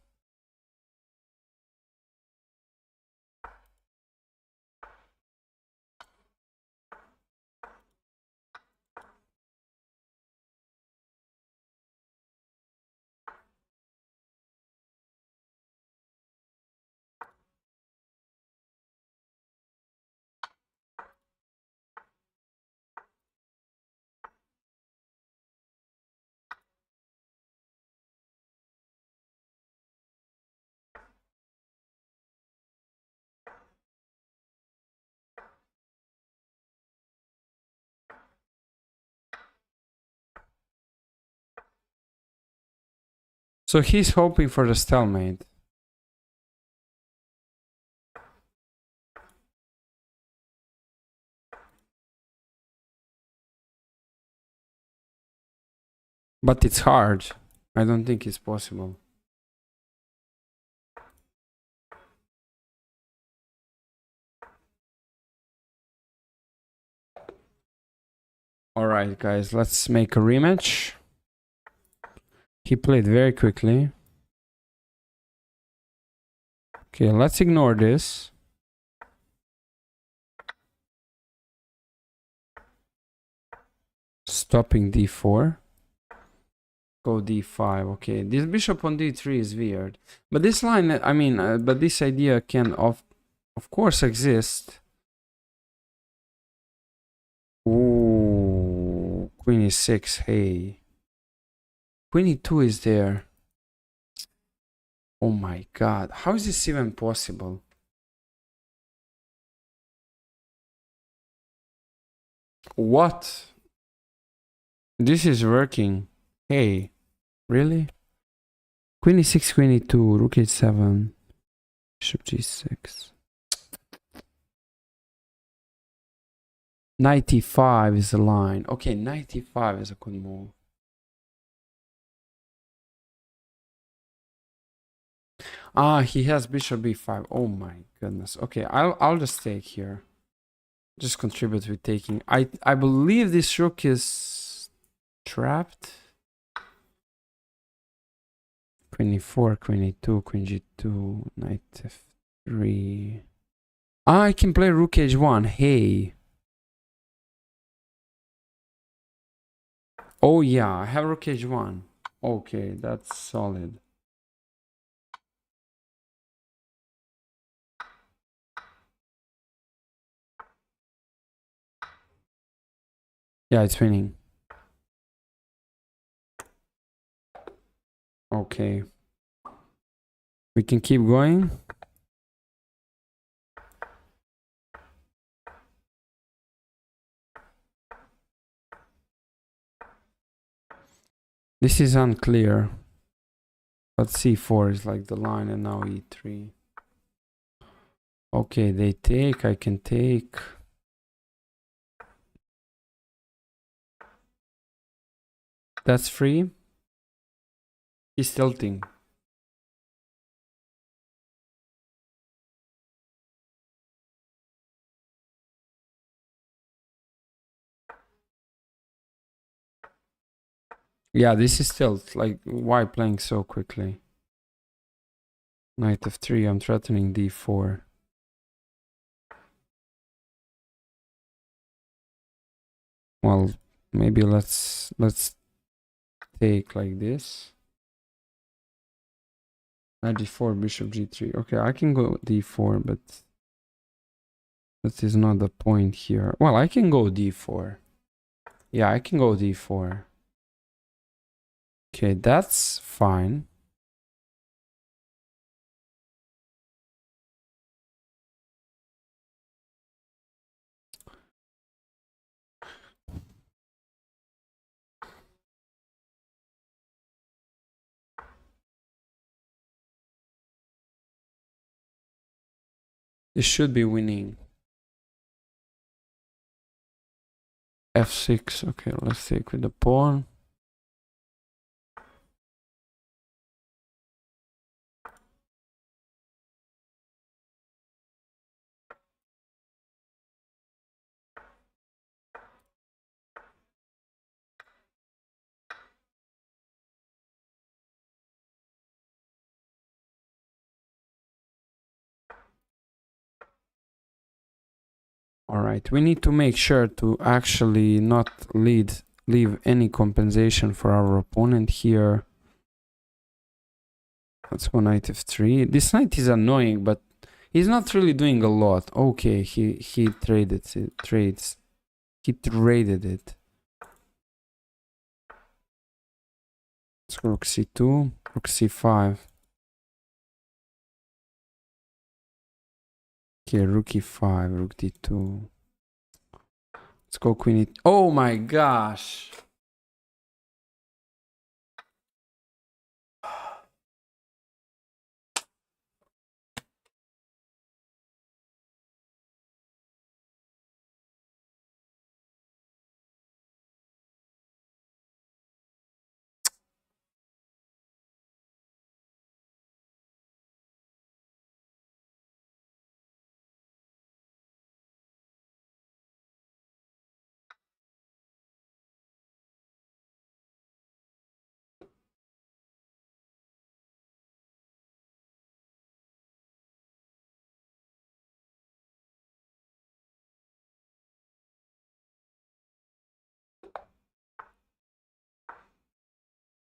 So he's hoping for the stalemate. But it's hard. I don't think it's possible. Alright, guys, let's make a rematch. He played very quickly. Okay, let's ignore this. Stopping d4. Go d5. Okay, this bishop on d3 is weird. But this line, I mean, but this idea can of course exist. Ooh, queen e6, hey. Queen e2 is there. Oh my god, how is this even possible? What? This is working. Hey, really? Queen e6, queen e2, rook h7, bishop g6. 95 is the line. Okay, 95 is a good move. Ah, he has bishop b5. Oh my goodness. Okay, I'll just take here. Just contribute with taking. I believe this rook is trapped. Queen e4, queen e2, queen g2, knight f3. Ah, I can play rook h1. Hey. Oh yeah, I have rook h1. Okay, that's solid. Yeah, it's winning. Okay. We can keep going. This is unclear. But c4 is like the line, and now e3. Okay, they take, I can take. That's free. He's tilting. Yeah, this is still like, why playing so quickly? Knight f3, I'm threatening d4. Well, maybe let's take like this. Knight d4, bishop g3. Okay, I can go d4, but that is not the point here. Well, I can go d4. Yeah, I can go d4. Okay, that's fine. This should be winning. f6. Okay, let's take with the pawn. All right, we need to make sure to actually not leave any compensation for our opponent here. Let's go knight f3. This knight is annoying, but he's not really doing a lot. Okay, he traded it. He traded it. Let's go rook c2, rook c5. Okay, rook e5, rook d2. Let's go queen e. Oh my gosh!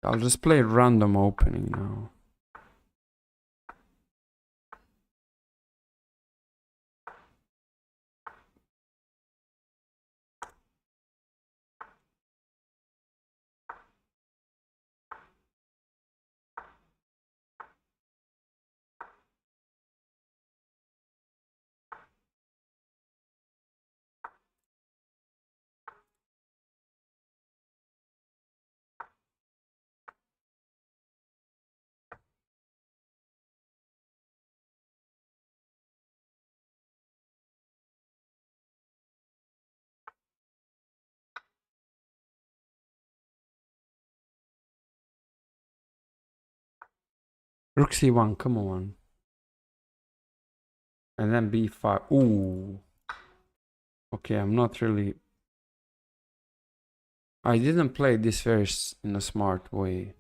I'll just play random opening now. Rook c1, come on. And then b5. Ooh. Okay, I'm not really... I didn't play this very in a smart way.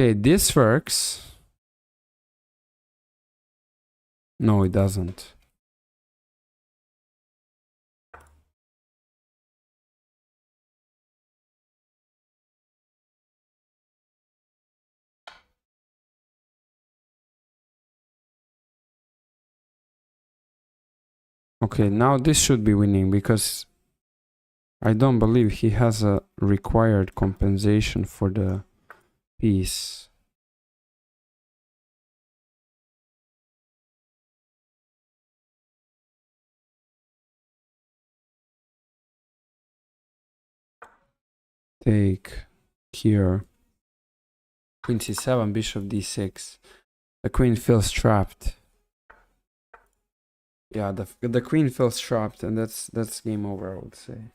Okay, this works. No, it doesn't. Okay, now this should be winning because I don't believe he has a required compensation for the piece. Take here. Queen c7, bishop d6. The queen feels trapped. Yeah, the queen feels trapped, and that's game over, I would say.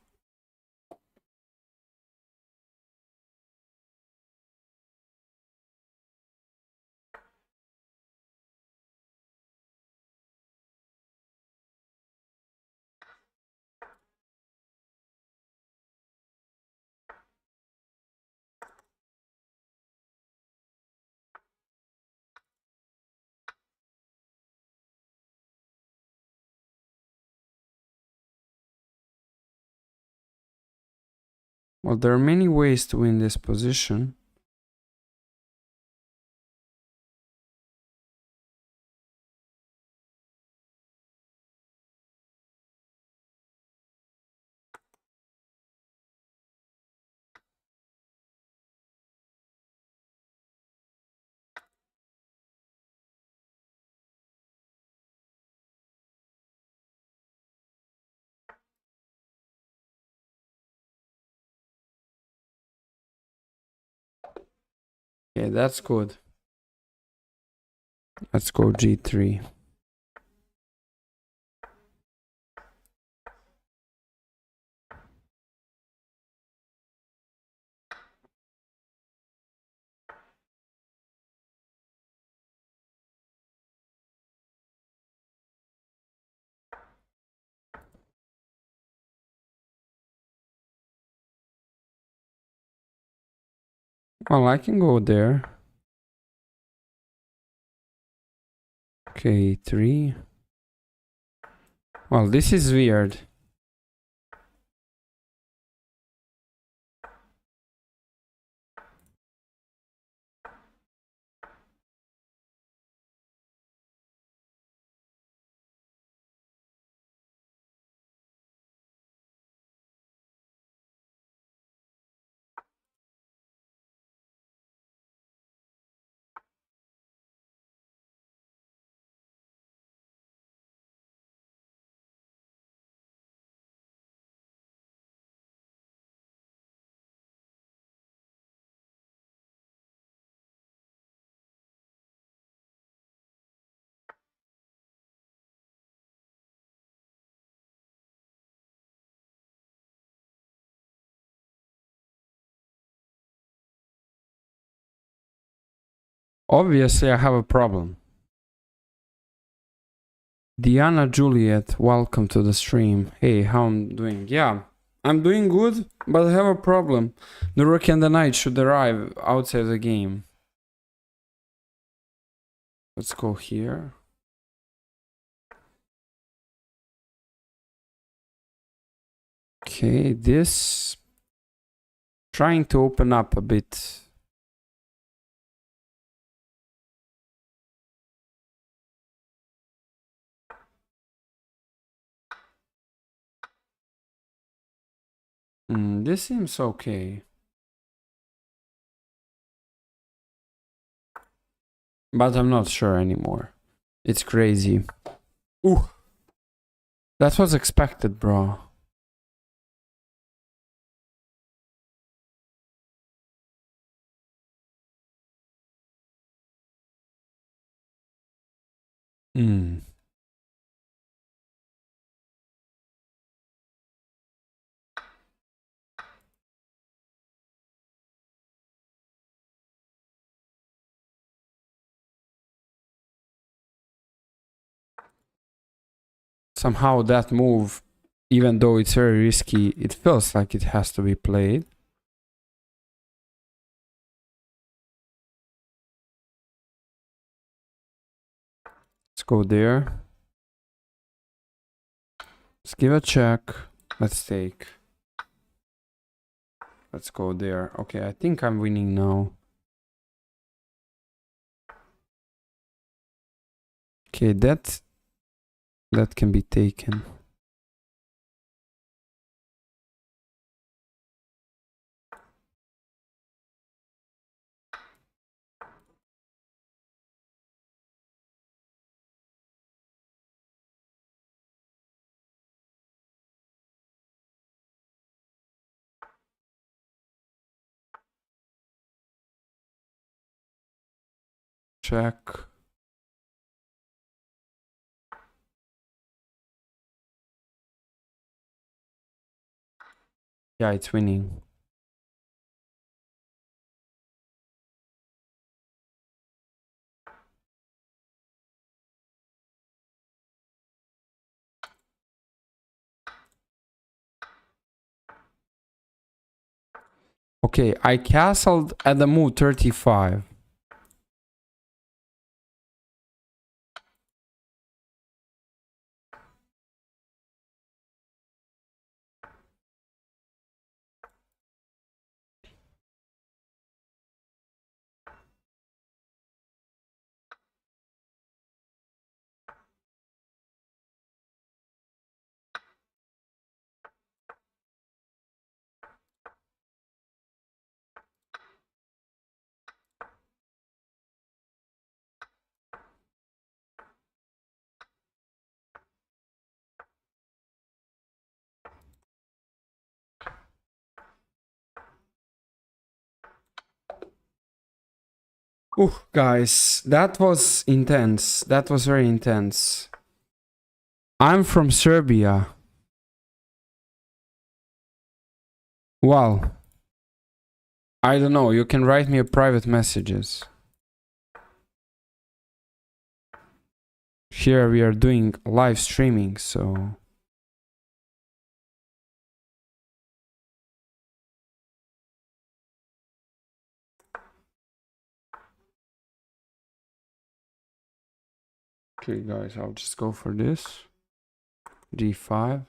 Well, there are many ways to win this position. Okay, that's good. Let's go g3. Well, I can go there. Okay, 3. Well, this is weird. Obviously, I have a problem. Diana Juliet, welcome to the stream. Hey, how I'm doing? Yeah, I'm doing good, but I have a problem. The rook and the knight should arrive outside the game. Let's go here. Okay, this... Trying to open up a bit. This seems okay. But I'm not sure anymore. It's crazy. Ooh. That was expected, bro. Somehow that move, even though it's very risky, it feels like it has to be played. Let's go there. Let's give a check. Let's take. Let's go there. Okay, I think I'm winning now. Okay, that can be taken. Check. Yeah, it's winning. Okay, I castled at the move 35. Ooh, guys, that was intense. That was very intense. I'm from Serbia. Well, I don't know. You can write me a private messages. Here we are doing live streaming, so... Okay, guys, I'll just go for this. G5.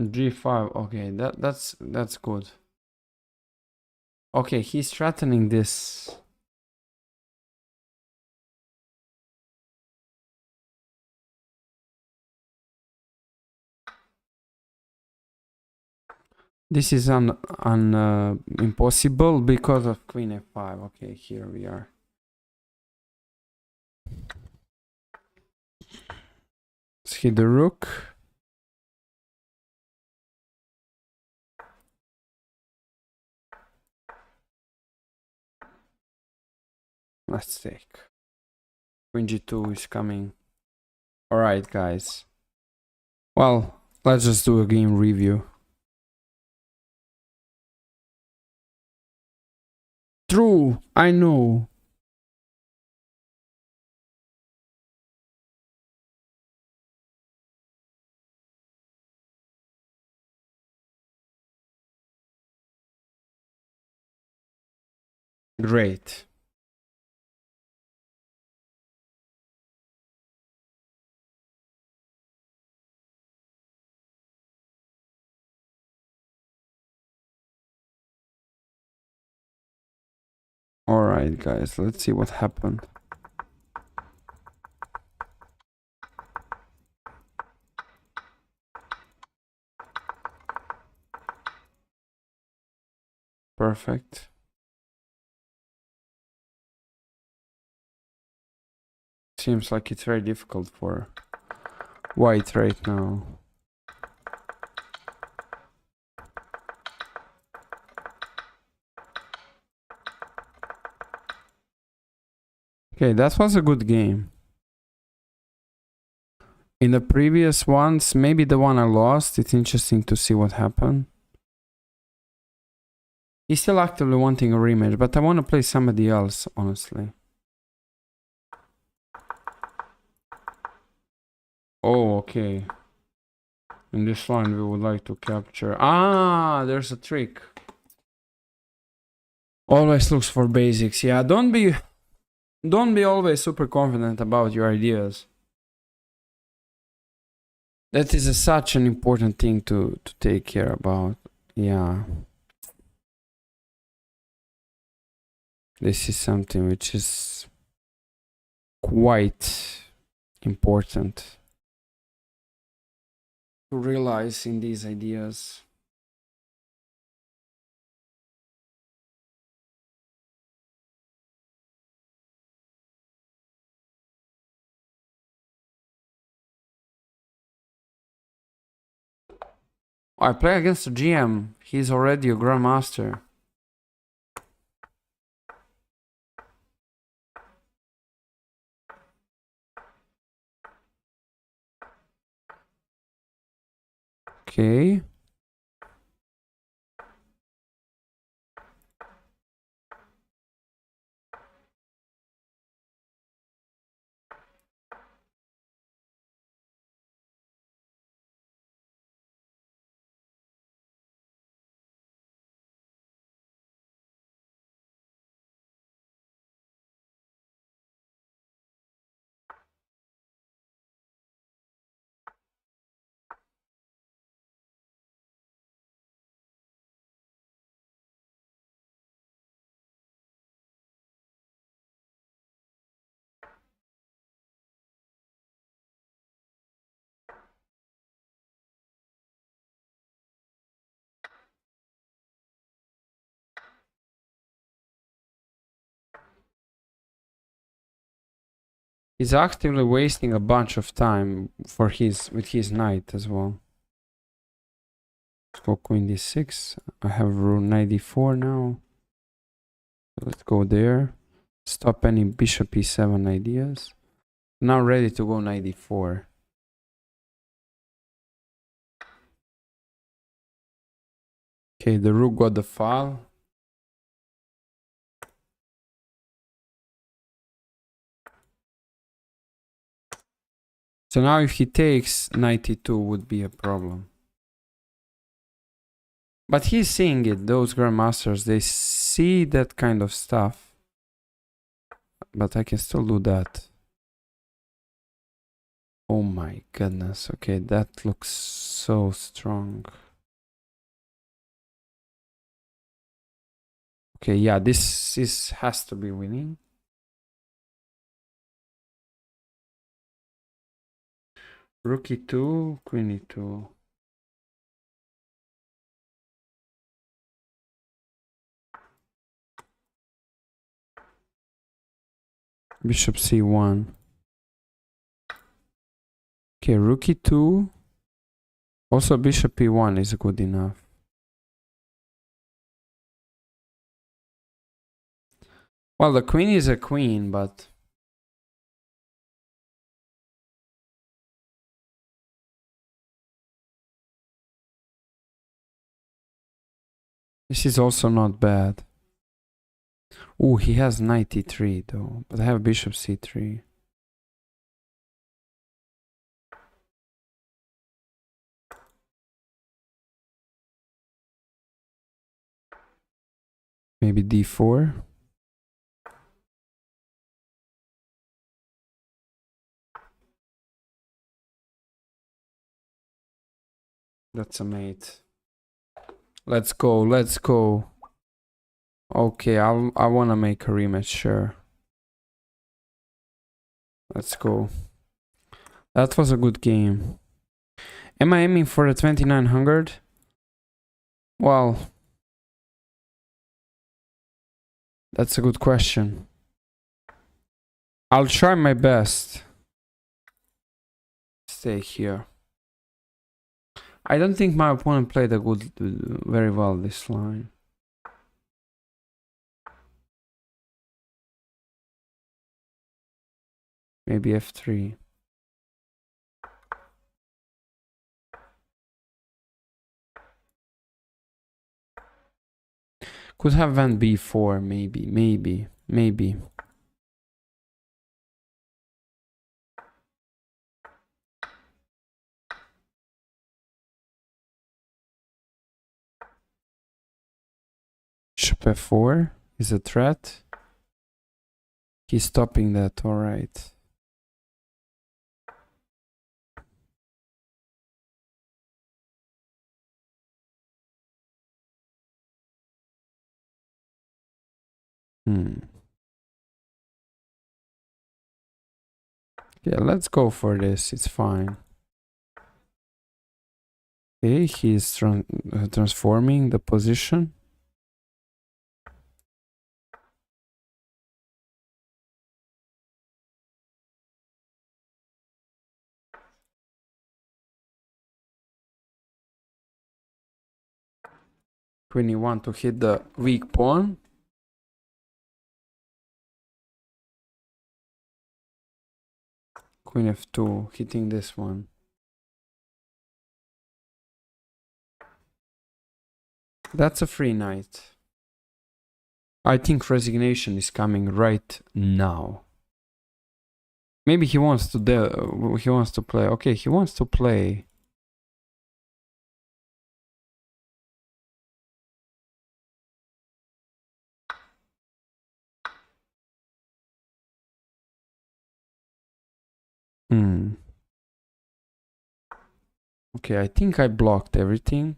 G5. Okay, that's good. Okay, he's threatening this. This is impossible because of Queen F5. Okay, here we are. Let's hit the rook. Let's take. Queen G2 is coming. Alright, guys. Well, let's just do a game review. True, I know. Great. Alright, guys, let's see what happened. Perfect. Seems like it's very difficult for white right now. Okay, that was a good game. In the previous ones, maybe the one I lost, it's interesting to see what happened. He's still actively wanting a rematch, but I want to play somebody else, honestly. Oh, okay. In this line, we would like to capture... Ah, there's a trick. Always looks for basics. Yeah, don't be always super confident about your ideas. That is such an important thing to take care about. Yeah. This is something which is quite important to realize in these ideas. I play against a GM. He's already a grandmaster. Okay. He's actively wasting a bunch of time for with his knight as well. Let's go queen d6. I have rook knight d4 now. Let's go there. Stop any bishop e7 ideas. Now ready to go knight d4. Okay, the rook got the file. So now if he takes, knight e2 would be a problem. But he's seeing it, those grandmasters, they see that kind of stuff. But I can still do that. Oh my goodness, okay, that looks so strong. Okay, yeah, this has to be winning. Rook e2, queen e2. Bishop c1. Okay, rook e2. Also bishop e1 is good enough. Well, the queen is a queen, but this is also not bad. Oh, he has knight e3 though, but I have bishop c3. Maybe d4. That's a mate. Let's go, let's go. Okay, I wanna make a rematch, sure. Let's go. That was a good game. Am I aiming for the 2900? Well, that's a good question. I'll try my best. Stay here. I don't think my opponent played very well this line. Maybe f3. Could have went b4, maybe. Bishop f4 is a threat. He's stopping that, alright. Yeah, let's go for this, it's fine. Okay, he's transforming the position. Queen e1 to hit the weak pawn. Queen f2, hitting this one. That's a free knight. I think resignation is coming right now. Maybe he wants to play. Okay, he wants to play. Okay, I think I blocked everything.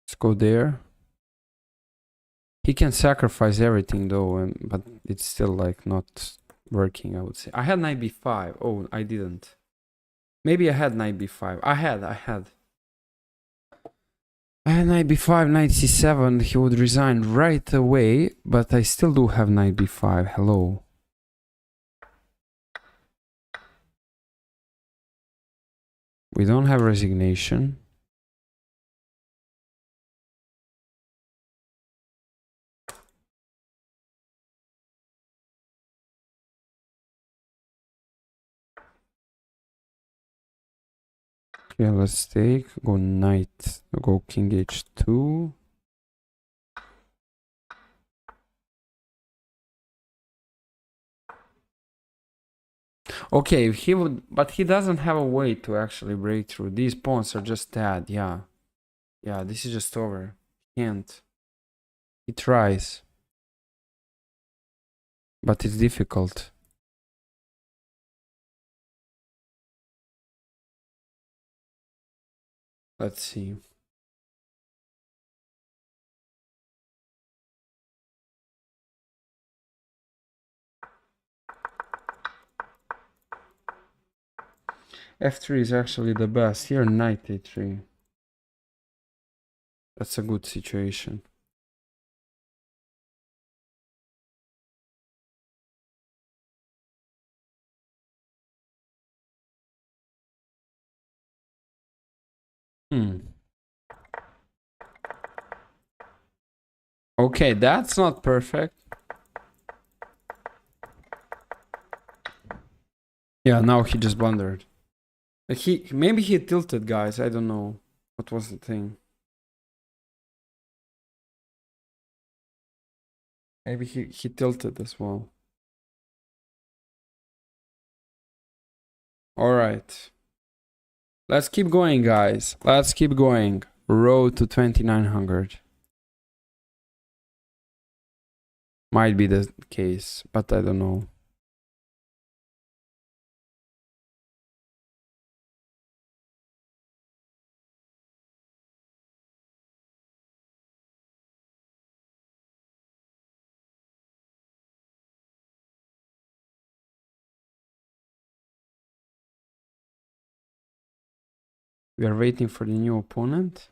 Let's go there. He can sacrifice everything though, but it's still like not working, I would say. I had knight b5. Oh, I didn't. Maybe I had knight b5. I had knight b5, knight c7. He would resign right away, but I still do have knight b5. Hello. We don't have resignation. Okay, let's take, go knight, go king h2. Okay, he would, but he doesn't have a way to actually break through. These pawns are just dead, yeah. Yeah, this is just over. Can't. He tries. But it's difficult. Let's see. f3 is actually the best. Here, knight a3. That's a good situation. Okay, that's not perfect. Yeah, now he just blundered. Maybe he tilted, guys. I don't know. What was the thing? Maybe he tilted as well. Alright. Let's keep going, guys. Let's keep going. Road to 2900. Might be the case, but I don't know. We are waiting for the new opponent.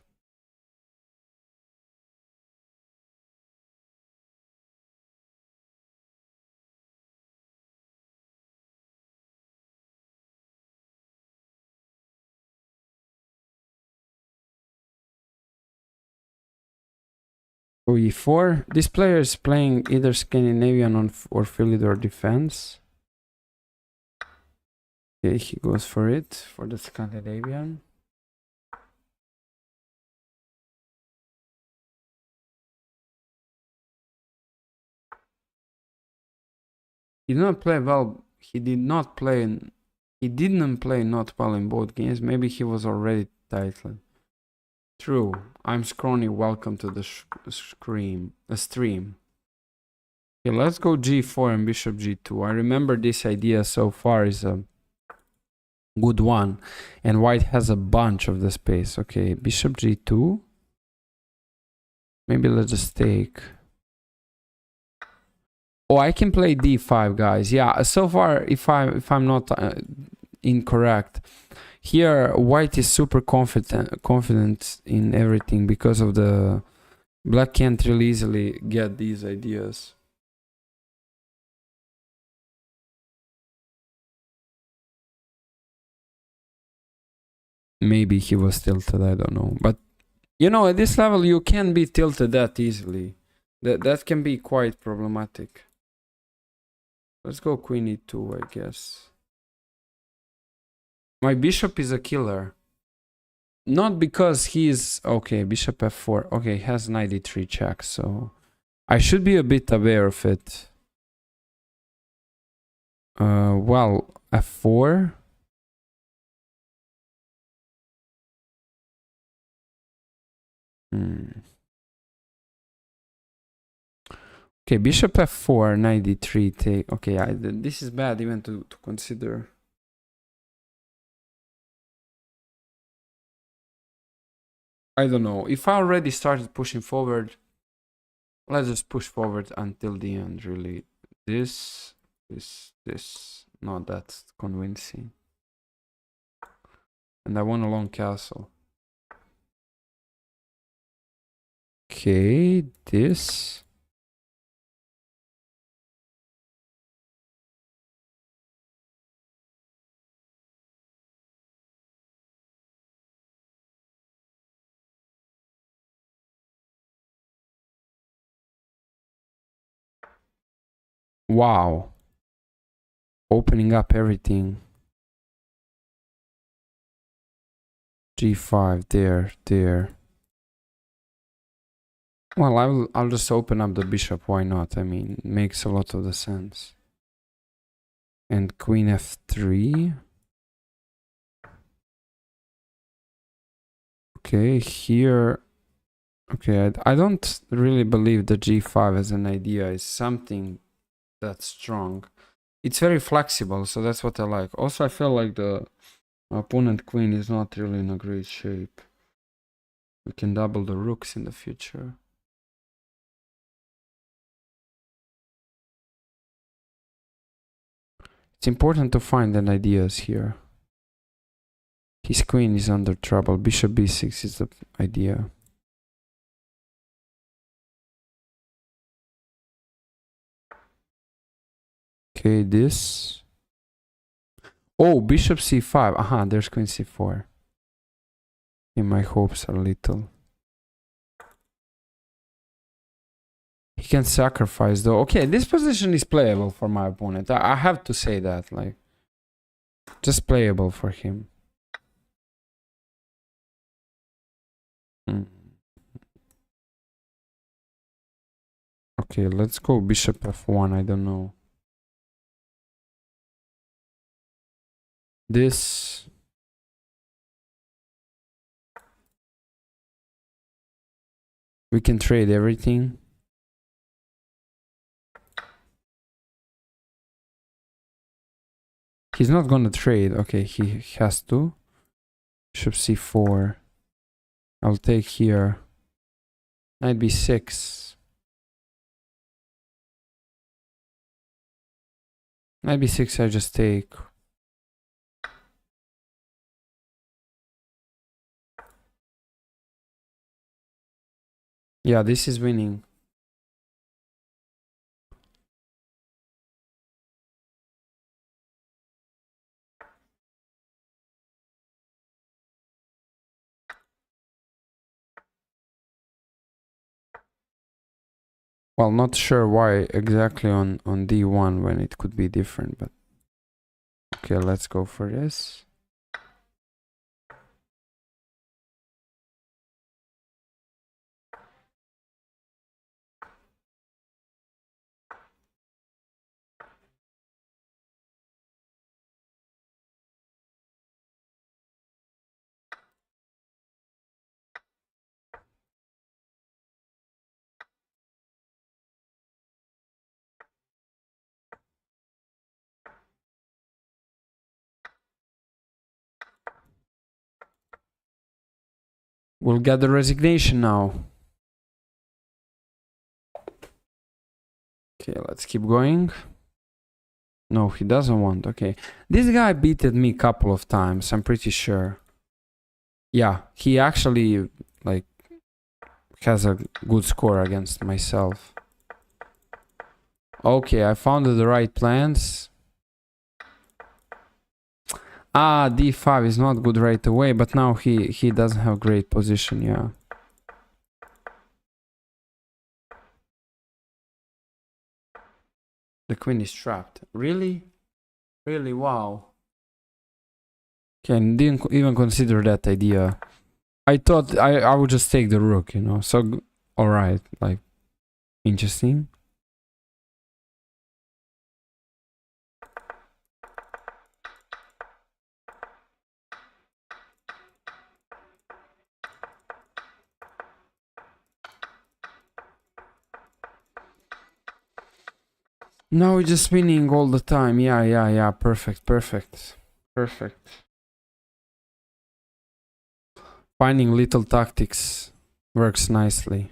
e4. This player is playing either Scandinavian or Philidor defense. Okay, he goes for it, for the Scandinavian. He did not play well. He didn't play not well in both games. Maybe he was already titled. True. I'm Scrawny. Welcome to the stream. Okay, let's go g4 and bishop g2. I remember this idea so far is a good one. And white has a bunch of the space. Okay, bishop g2. Maybe let's just take... Oh, I can play d5, guys. Yeah, so far, if I'm not incorrect, here white is super confident in everything because of the black can't really easily get these ideas. Maybe he was tilted, I don't know. But you know, at this level you can't be tilted that easily. That can be quite problematic. Let's go queen e2, I guess. My bishop is a killer. Not because he's... Okay, bishop f4. Okay, he has knight e3 check, so... I should be a bit aware of it. Well, f4. Okay, bishop f4, knight d3 take. Okay, this is bad even to consider. I don't know. If I already started pushing forward, let's just push forward until the end, really. This, not that convincing. And I want a long castle. Okay, this. Wow. Opening up everything. G5, there. Well, I'll just open up the bishop, why not? I mean, makes a lot of the sense. And queen f3. Okay, here... Okay, I don't really believe the g5 as an idea is something that's strong. It's very flexible, so that's what I like. Also, I feel like the opponent queen is not really in a great shape. We can double the rooks in the future. It's important to find an ideas here. His queen is under trouble. Bishop b6 is the idea. Okay, this. Oh, bishop c5. Aha, there's queen c4. Okay, my hopes are little. He can sacrifice though. Okay, this position is playable for my opponent. I have to say that, like, just playable for him. Okay, let's go bishop f1. I don't know. This. We can trade everything. He's not gonna trade. Okay, he has to. Bishop c4. I'll take here. Knight b6. Knight b6 I just take. Yeah, this is winning. Well, not sure why exactly on d1 when it could be different, but okay, let's go for this. We'll get the resignation now. Okay, let's keep going. No, he doesn't want. Okay. This guy beated me a couple of times, I'm pretty sure. Yeah, he actually, like, has a good score against myself. Okay, I found the right plans. Ah, d5 is not good right away, but now he doesn't have great position, yeah. The queen is trapped. Really? Really? Wow. Okay, didn't even consider that idea. I thought I would just take the rook, you know. So, alright, like, interesting. No, we're just winning all the time. Yeah. Perfect. Finding little tactics works nicely.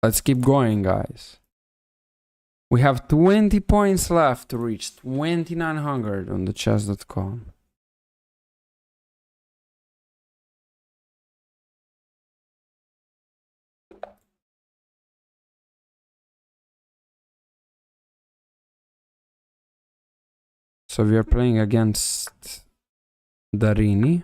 Let's keep going, guys. We have 20 points left to reach 2900 on the chess.com. So we are playing against Darini.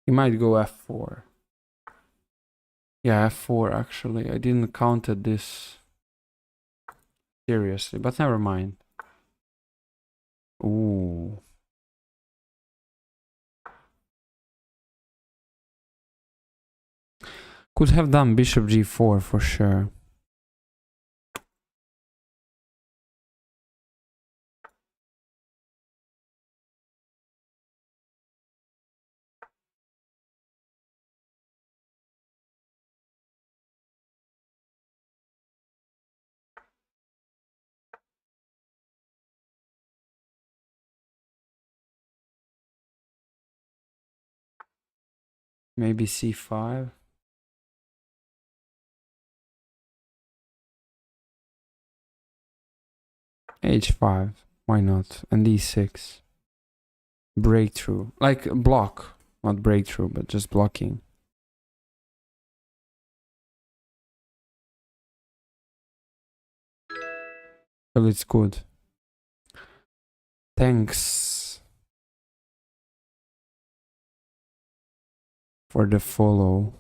He might go f4. Yeah, f4 actually. I didn't counted this seriously, but never mind. Ooh. Could have done bishop g4 for sure. Maybe c5. h5. Why not? And e6. Breakthrough. Like block. Not breakthrough, but just blocking. Well, it's good. Thanks for the follow.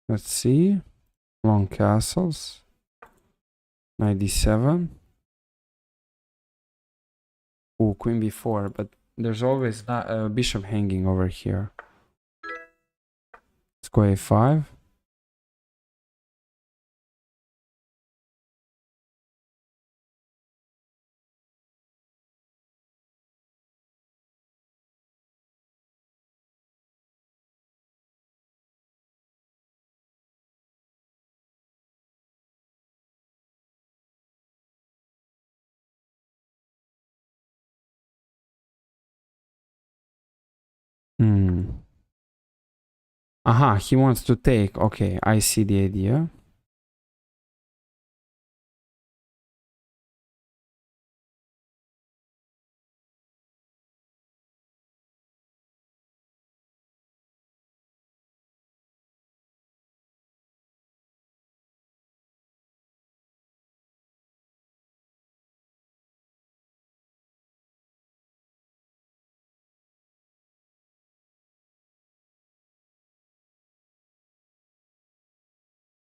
Let's see. Long castles. 97. Oh, queen b4, but there's always a bishop hanging over here. Let's go a5. Aha, he wants to take. Okay, I see the idea.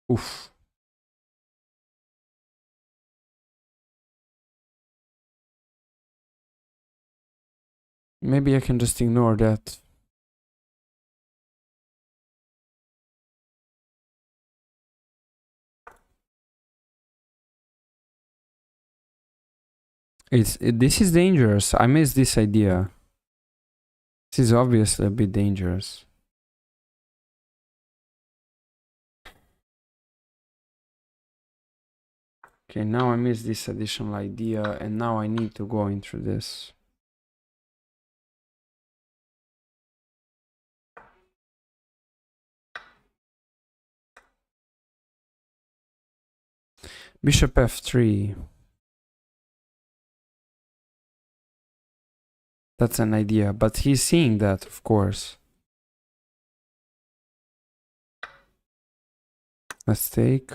Oof. Maybe I can just ignore that. This is dangerous. I miss this idea. This is obviously a bit dangerous. Okay, now I miss this additional idea, and now I need to go into this. Bishop f3. That's an idea, but he's seeing that, of course. Let's take.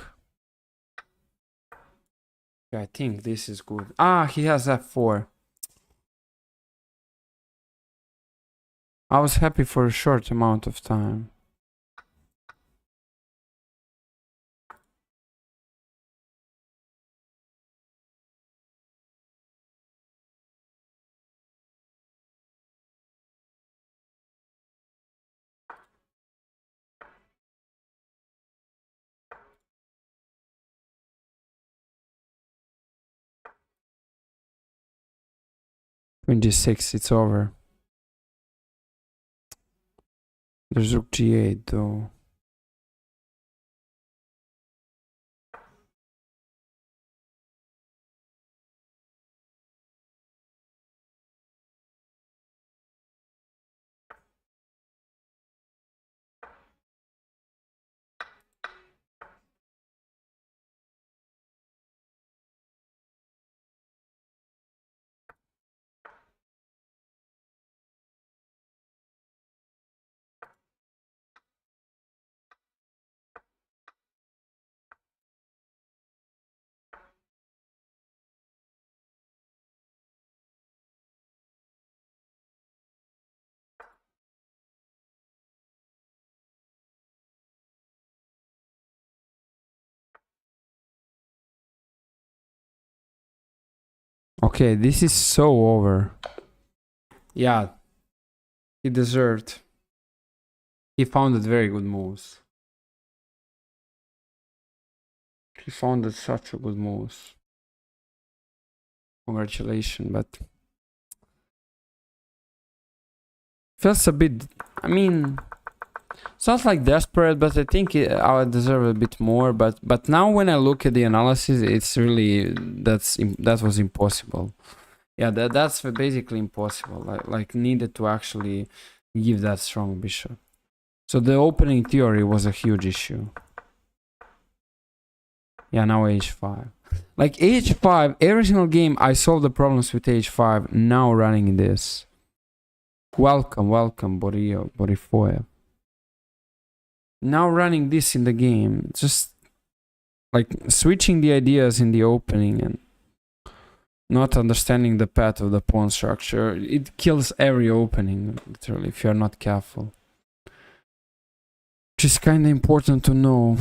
I think this is good. Ah, he has f4. I was happy for a short amount of time. Queen g6, it's over. There's rook g8 though. Okay, this is so over. Yeah, he deserved. He founded very good moves. He founded such a good moves. Congratulations, but feels a bit. I mean, it's not like desperate, but I think I would deserve a bit more. But now when I look at the analysis, it's really that was impossible. Yeah, that's basically impossible. Like needed to actually give that strong bishop. So the opening theory was a huge issue. Yeah, now h5. Like h5, every single game I solve the problems with h5. Now running this. Welcome, Borifoyev. Now running this in the game, just like switching the ideas in the opening and not understanding the path of the pawn structure. It kills every opening, literally, if you're not careful. Which is kind of important to know.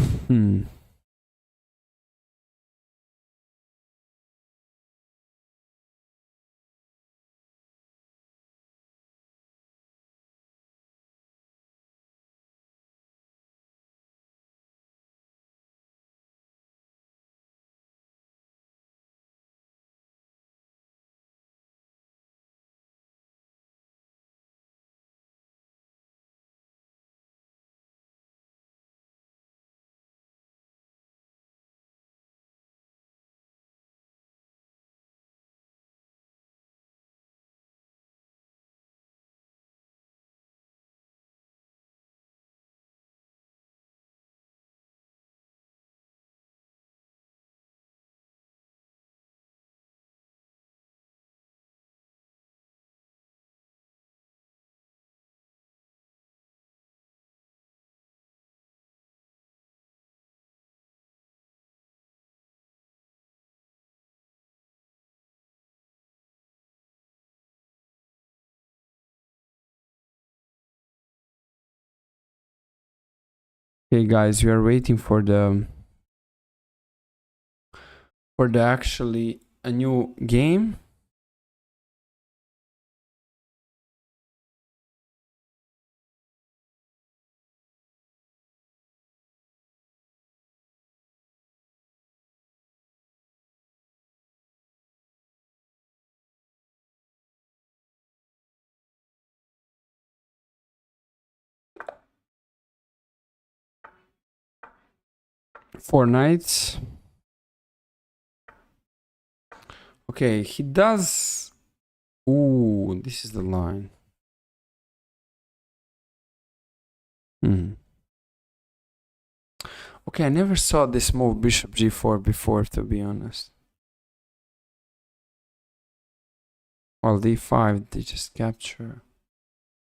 Okay, guys, we are waiting for the actually a new game. Four knights. Okay, he does. Ooh, this is the line. Okay, I never saw this move bishop g4 before, to be honest. Well, d5, they just capture.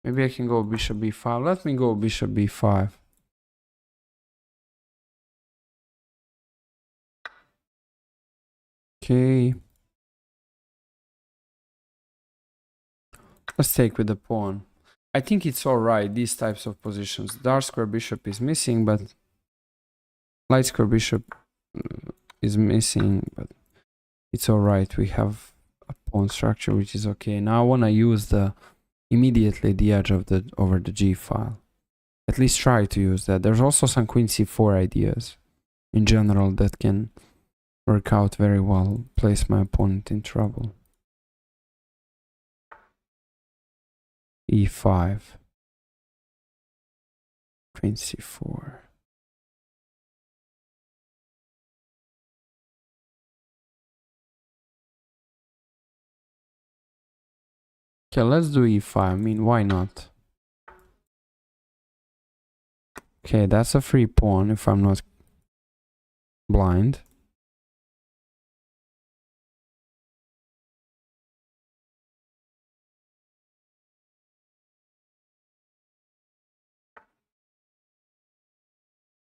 Maybe I can go bishop b5. Let me go bishop b5. Okay. Let's take with the pawn. I think it's alright, these types of positions. Dark square bishop is missing, but light square bishop is missing, but it's alright. We have a pawn structure which is okay. Now I want to use immediately the edge of over the g file. At least try to use that. There's also some queen c4 ideas in general that can work out very well, place my opponent in trouble. e5, queen c4. Okay, let's do e5. I mean, why not? Okay, that's a free pawn if I'm not blind.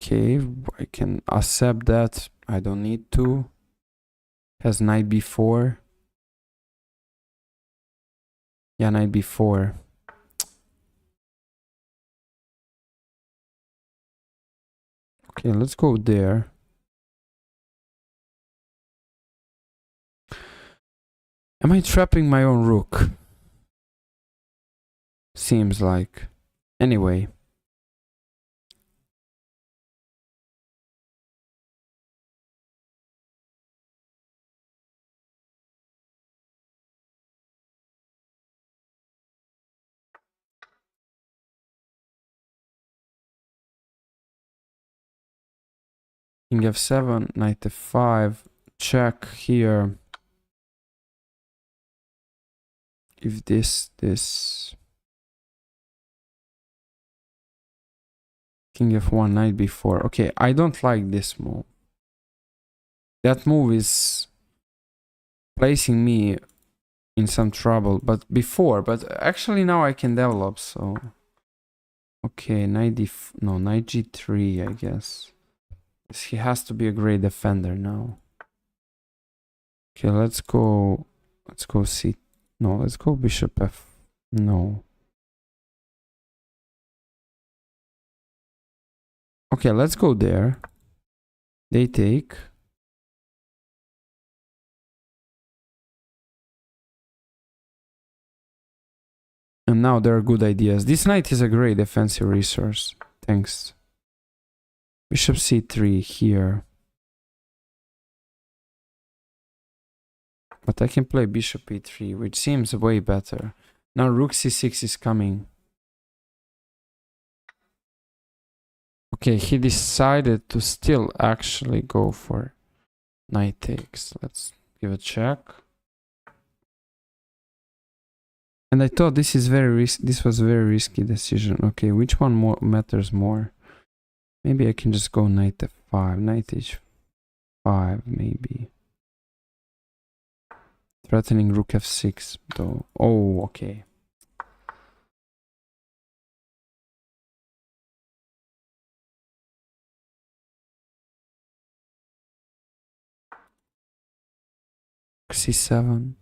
Okay, I can accept that. I don't need to. Has knight b4. Yeah, knight b4. Okay, let's go there. Am I trapping my own rook? Seems like. Anyway. King f7, knight f5. Check here. If this. King f1, knight b4. Okay, I don't like this move. That move is placing me in some trouble, but actually now I can develop, so okay, knight g3, I guess. He has to be a great defender now. Okay, let's go c. No, let's go bishop f. No. Okay, let's go there. They take. And now there are good ideas. This knight is a great defensive resource. Thanks. Bishop c3 here. But I can play bishop e3, which seems way better. Now rook c6 is coming. Okay, he decided to still actually go for knight takes. Let's give a check. And I thought this was a very risky decision. Okay, which one matters more? Maybe I can just go knight f5, knight h5 maybe. Threatening rook f6 though. Oh, okay. c7.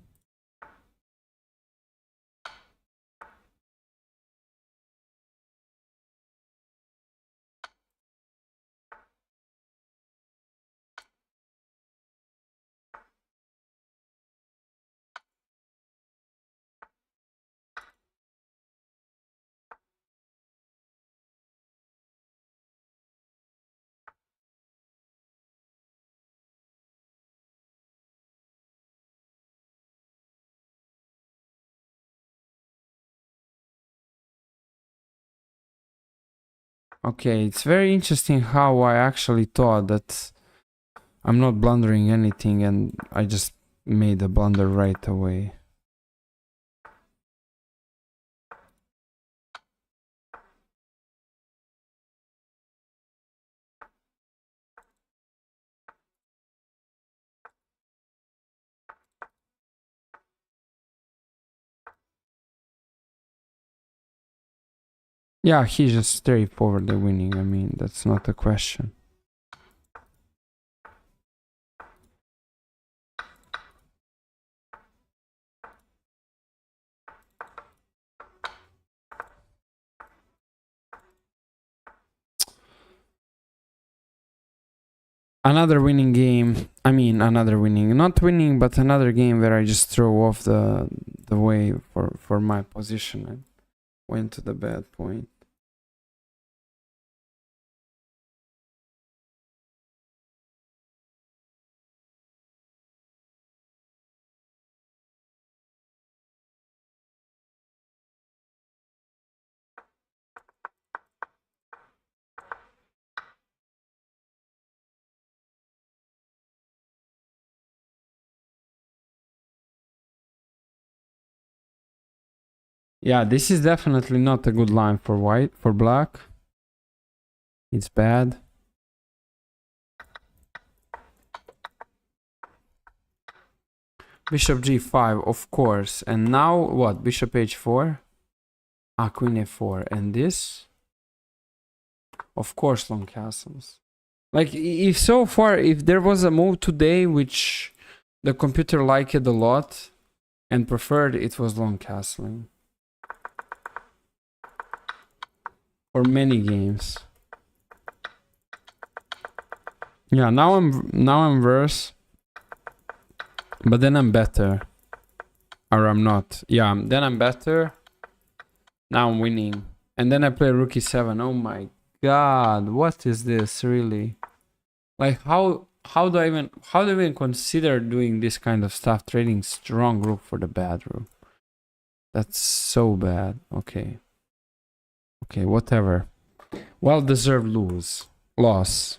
Okay, it's very interesting how I actually thought that I'm not blundering anything and I just made a blunder right away. Yeah, he's just straightforwardly winning. I mean, that's not a question. Another winning game. I mean, another winning, not winning, but another game where I just throw off the way for my position and went to the bad point. Yeah, this is definitely not a good line for white, for black. It's bad. Bishop g5, of course. And now what? Bishop h4? Ah, queen f4. And this? Of course, long castles. Like, if so far, if there was a move today which the computer liked a lot and preferred, it was long castling. For many games. Yeah, now I'm worse. But then I'm better. Or I'm not. Yeah, then I'm better. Now I'm winning. And then I play rook e7. Oh my god, what is this really? Like how do I even consider doing this kind of stuff, trading strong rook for the bad rook? That's so bad. Okay. Okay, whatever. Well deserved loss.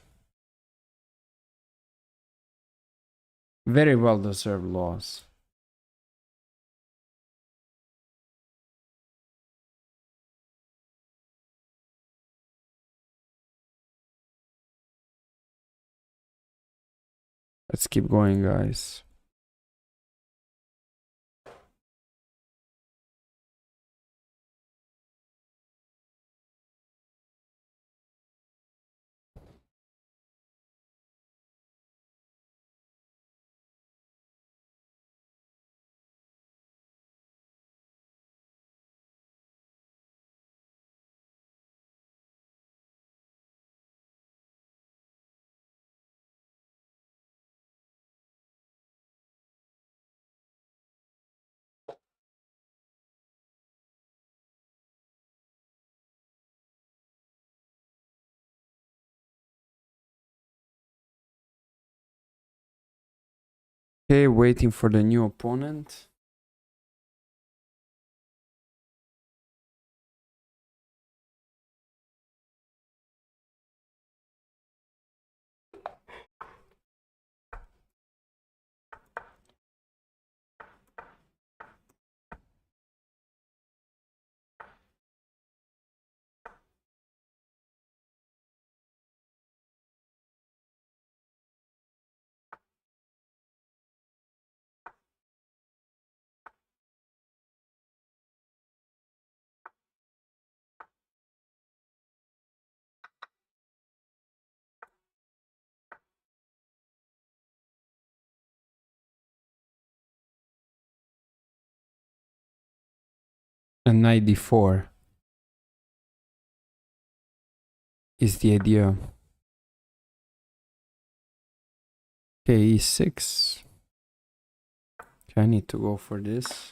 Very well deserved loss. Let's keep going, guys. Okay, waiting for the new opponent. And knight d4 is the idea. Okay, e6. Okay, I need to go for this.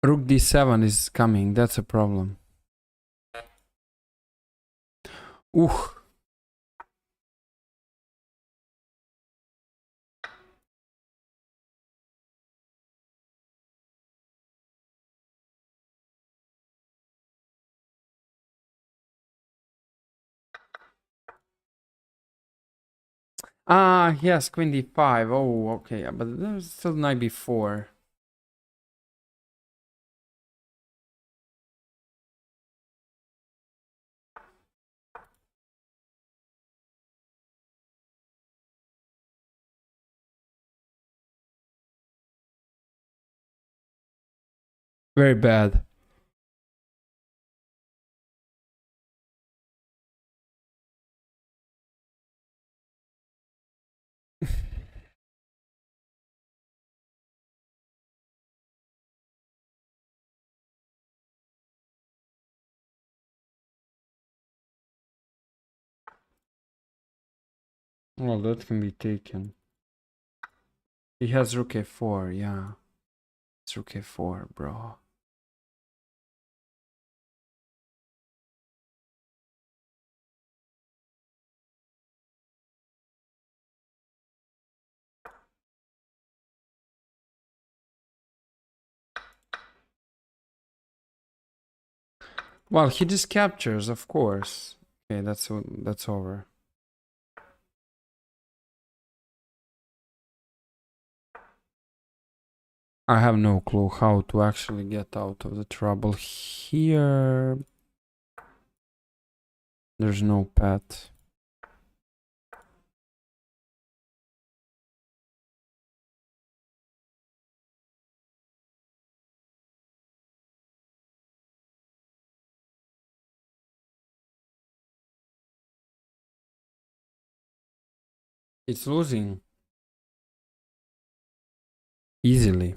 Rook d7 is coming. That's a problem. Ooh. Ah, yes, queen d5. Oh, okay, but there's still knight b4. Very bad. Well, that can be taken. He has rook a4, yeah. It's rook a4, bro. Well, he just captures, of course. Okay, that's over. I have no clue how to actually get out of the trouble here. There's no pet. It's losing easily.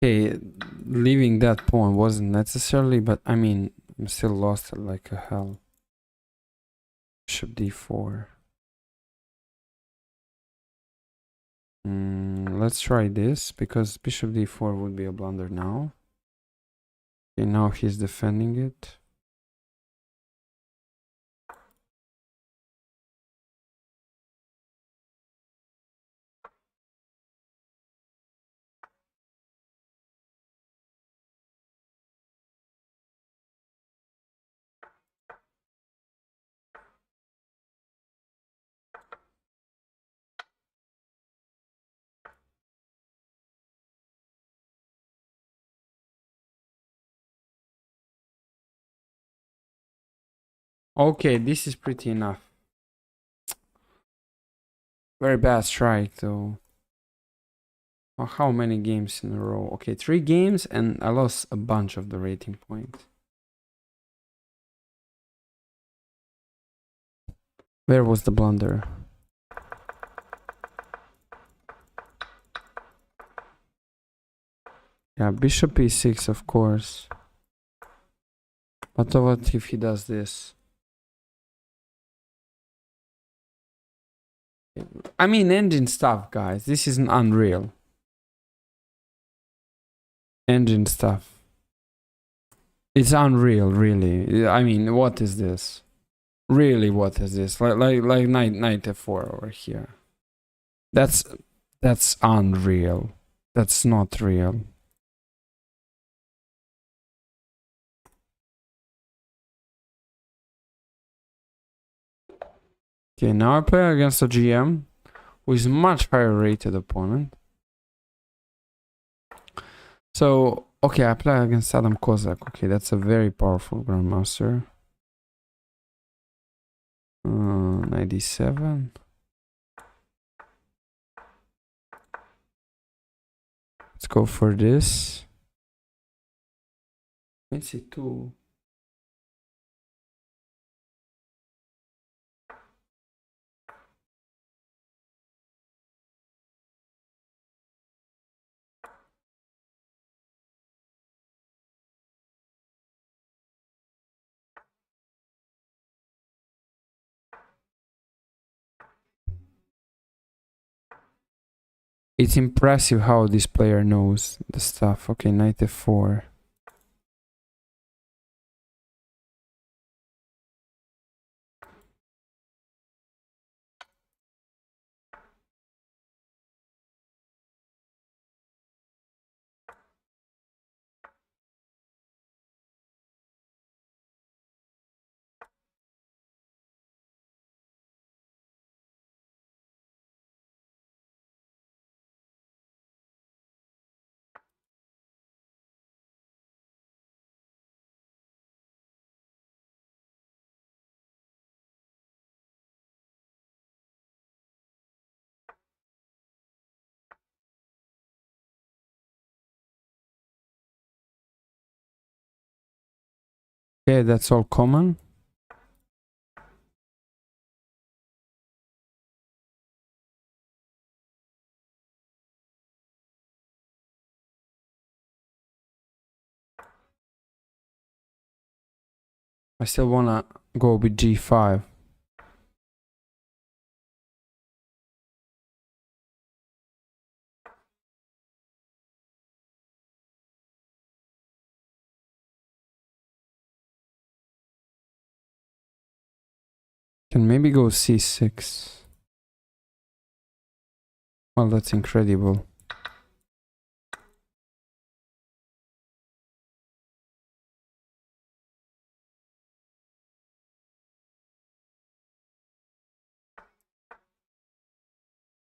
Okay, leaving that pawn wasn't necessarily, but I mean, I'm still lost like a hell. Bishop d4. Let's try this, because bishop d4 would be a blunder now. Okay, now he's defending it. Okay, this is pretty enough. Very bad strike, though. Oh, how many games in a row? Okay, 3 games, and I lost a bunch of the rating points. Where was the blunder? Yeah, bishop e6, of course. But what if he does this? I mean, engine stuff, guys. This isn't unreal. Engine stuff. It's unreal, really. I mean, what is this? Really, what is this? Like knight f4 over here. That's unreal. That's not real. Okay, now I play against a GM who is much higher rated opponent. So, okay, I play against Adam Kozak. Okay, that's a very powerful grandmaster. 97. Let's go for this. Let's see, 2. It's impressive how this player knows the stuff. Okay, knight f4. Okay, that's all common. I still wanna go with g5. Can maybe go c6. Well, that's incredible.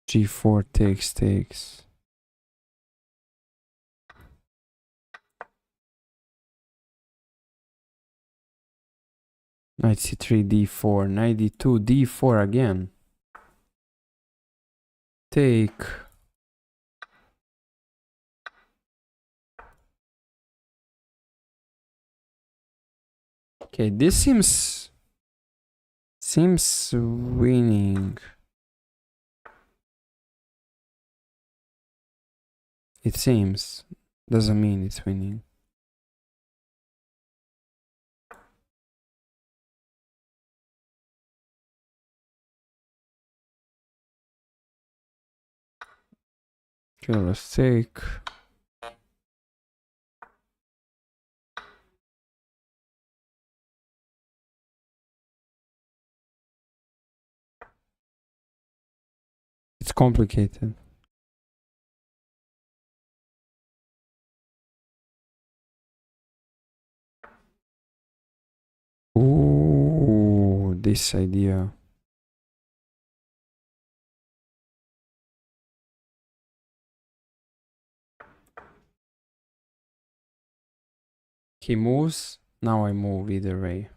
g4 takes. Knight c3, d4, knight d2, d4 again. Take. Okay, this seems winning. It seems. Doesn't mean it's winning. Okay, let's take. It's complicated. Ooh, this idea. He moves. Now I move either way.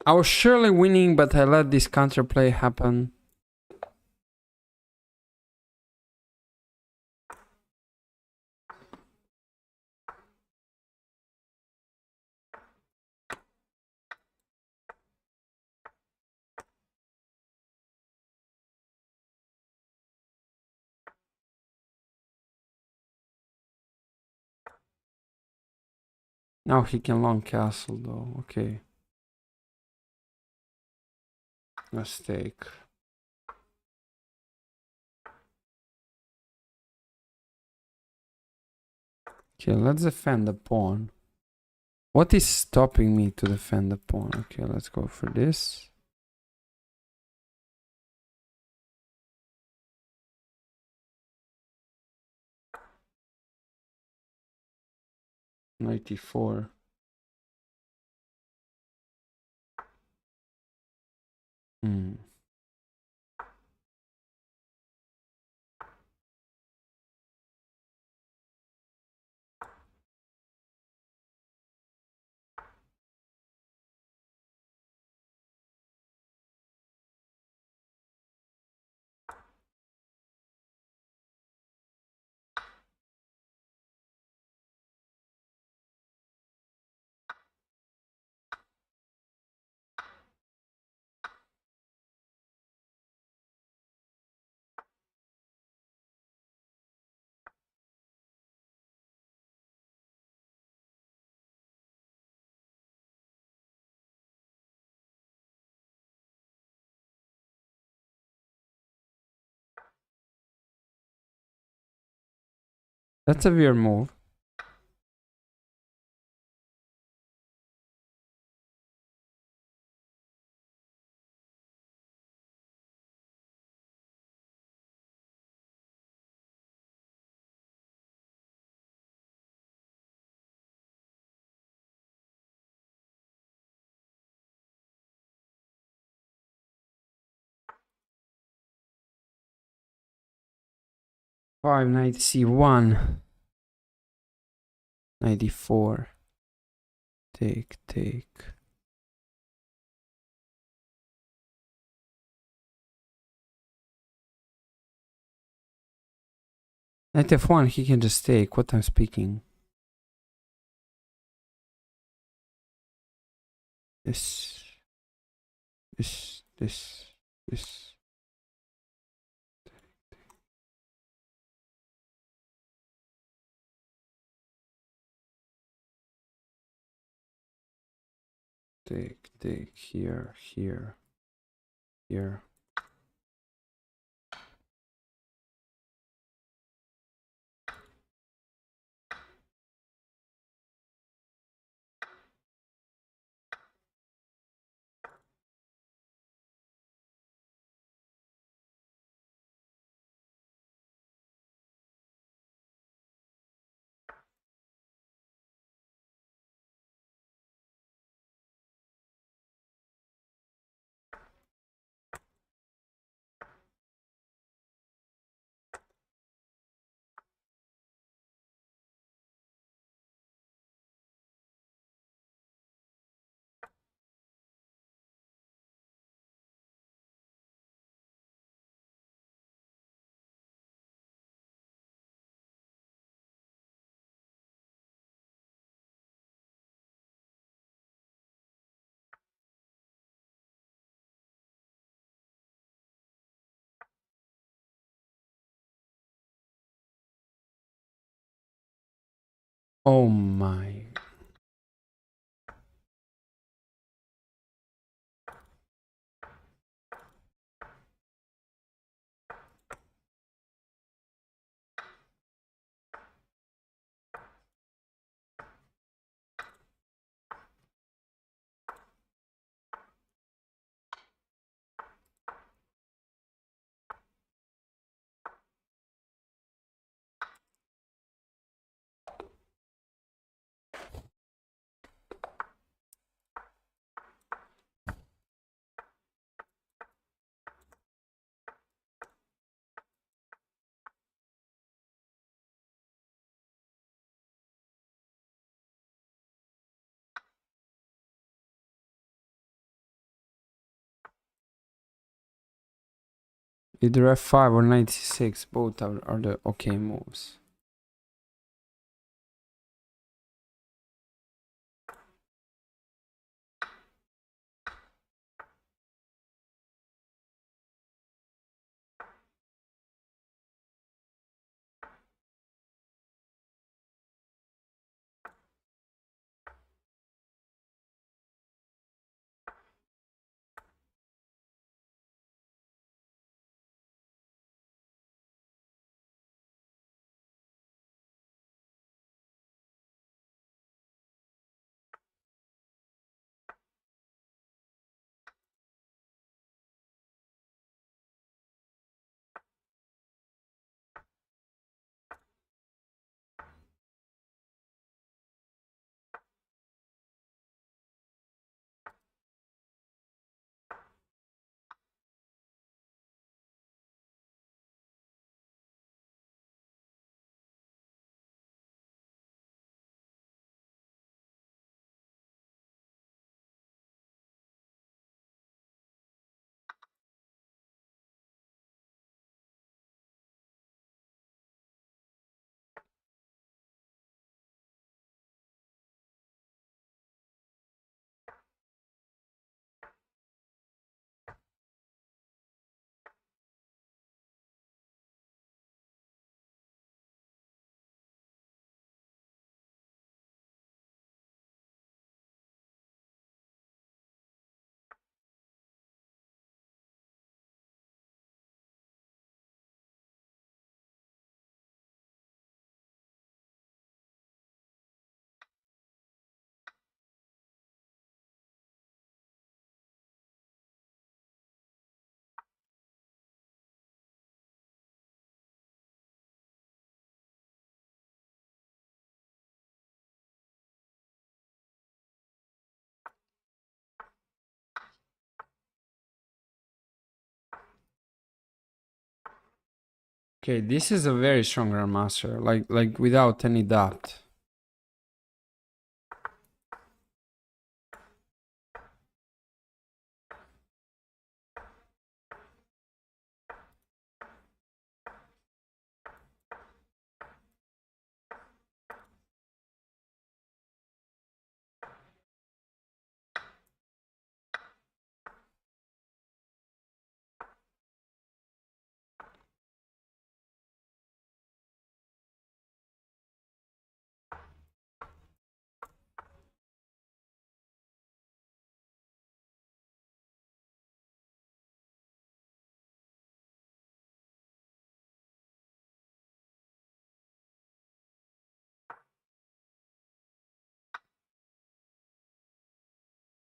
I was surely winning, but I let this counterplay happen. Now he can long castle though. Okay. Mistake. Okay, let's defend the pawn. What is stopping me to defend the pawn? Okay, let's go for this. Knight e4. Hmm. That's a weird move. Five knight c1. 94. Take. Knight f1, he can just take. What I'm speaking. This. Take here. Oh my. Either f5 or 96. Both are the okay moves. Okay, this is a very strong grandmaster, like without any doubt.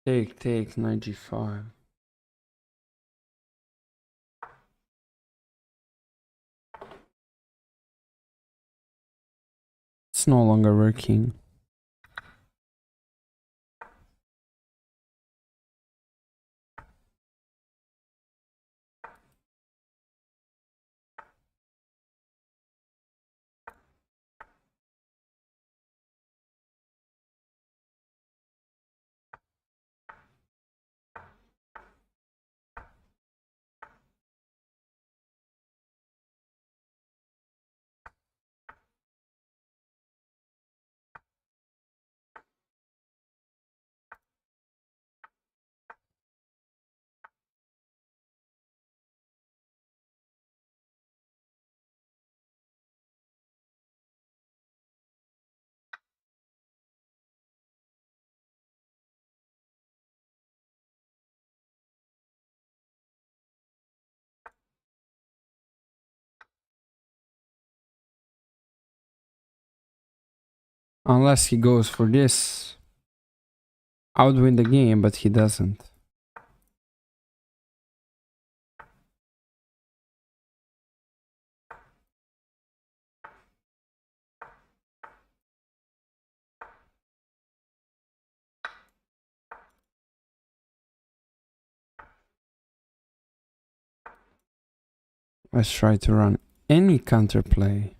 Take, knight g5. It's no longer working. Unless he goes for this, I would win the game, but he doesn't. Let's try to run any counterplay.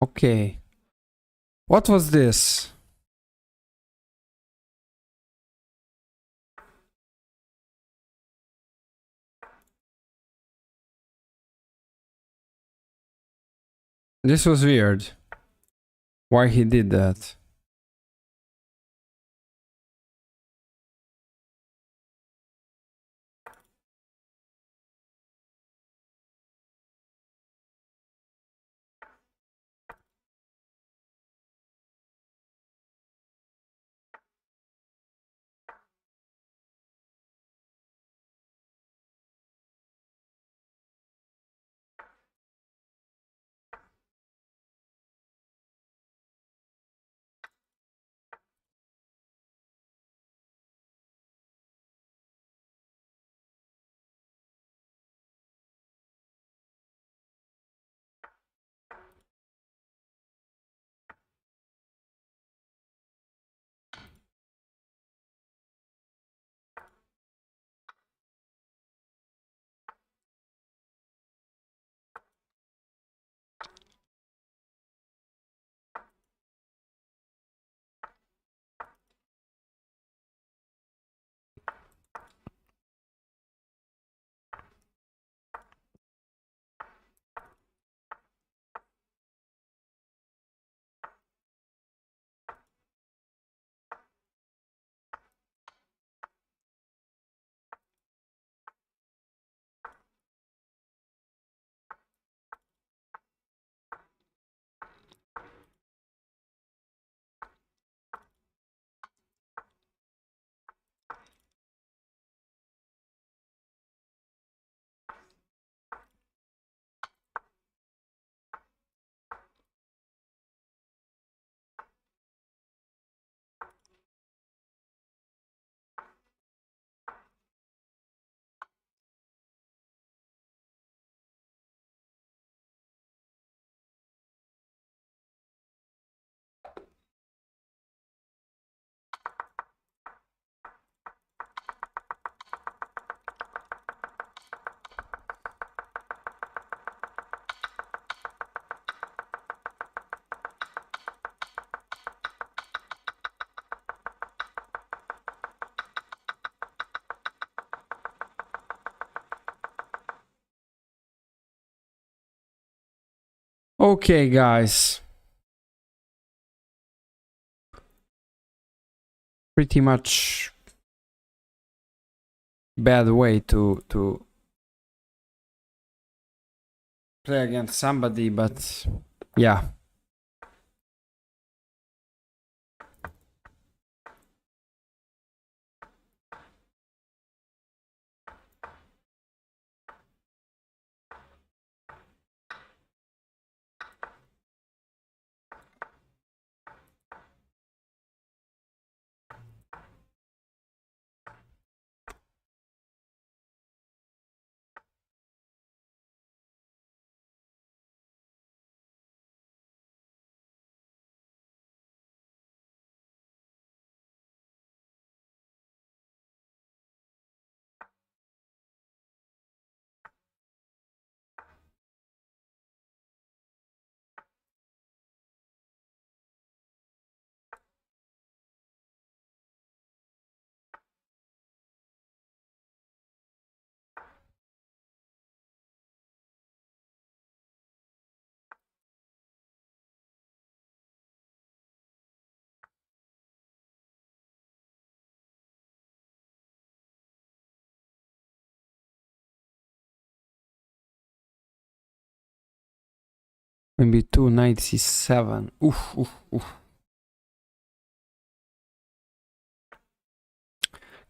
Okay. What was this? This was weird. Why he did that? Okay, guys. Pretty much bad way to play against somebody, but yeah. Maybe 2 knight c7. Oof, oof, oof.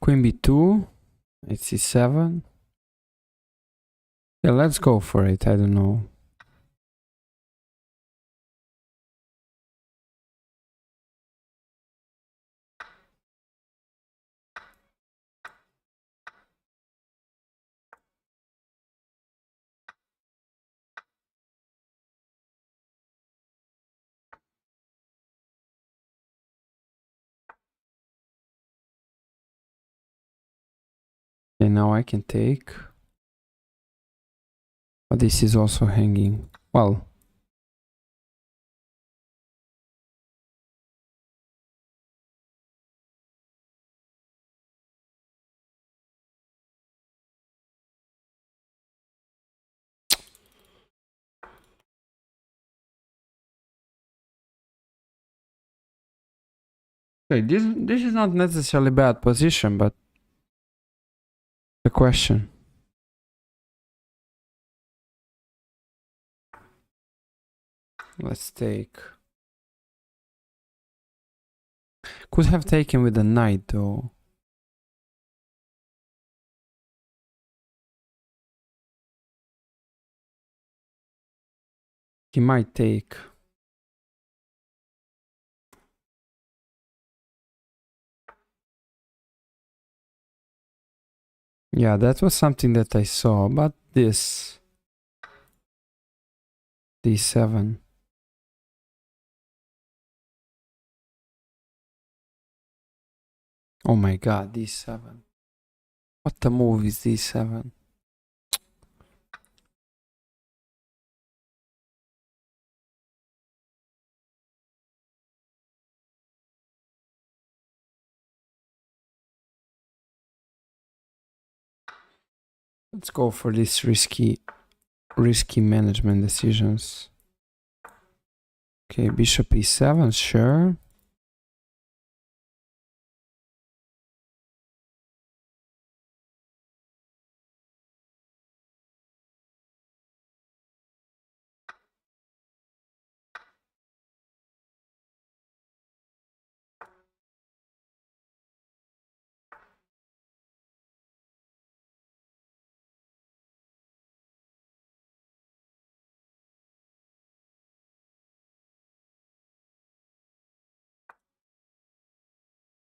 Queen b2, knight c7. Yeah, let's go for it. I don't know. Okay, now I can take. But this is also hanging. Well. Okay, this is not necessarily bad position, but the question. Let's take. Could have taken with a knight though. He might take. Yeah, that was something that I saw, but this d7. Oh my god, d7. What the move is d7? Let's go for these risky management decisions. Okay, bishop e7, sure.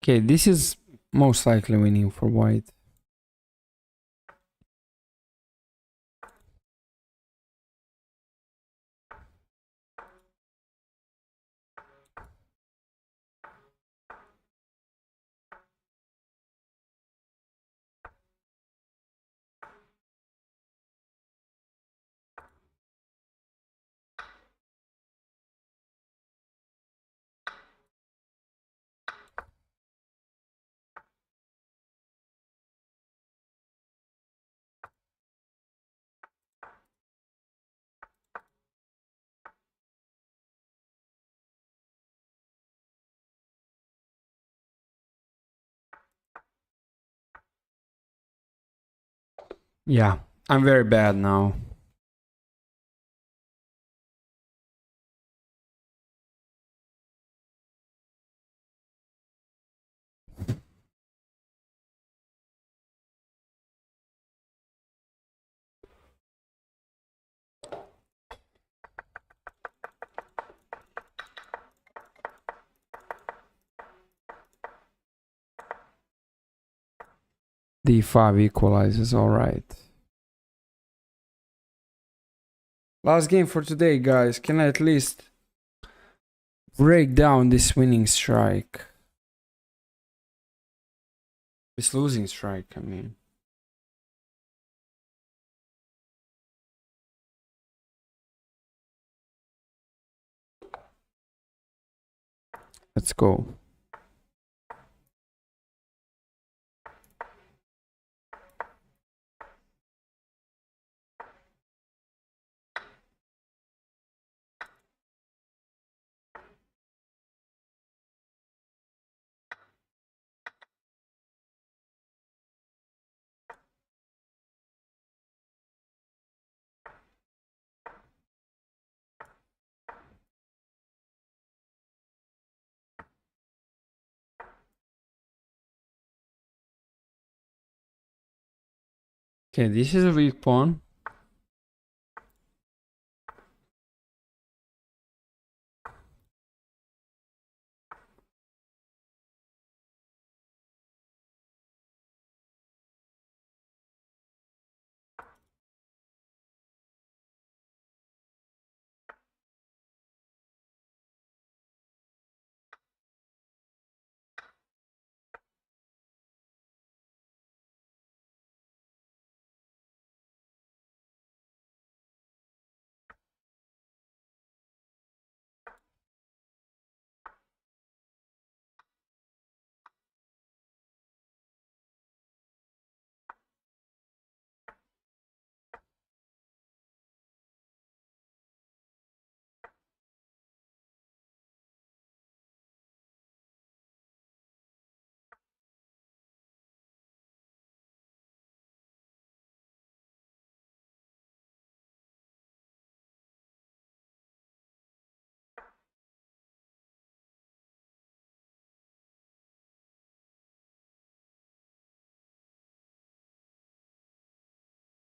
Okay, this is most likely winning for white. Yeah, I'm very bad now. D5 equalizes, alright. Last game for today, guys. Can I at least break down this winning strike? This losing strike, I mean. Let's go. Okay, this is a weak pawn.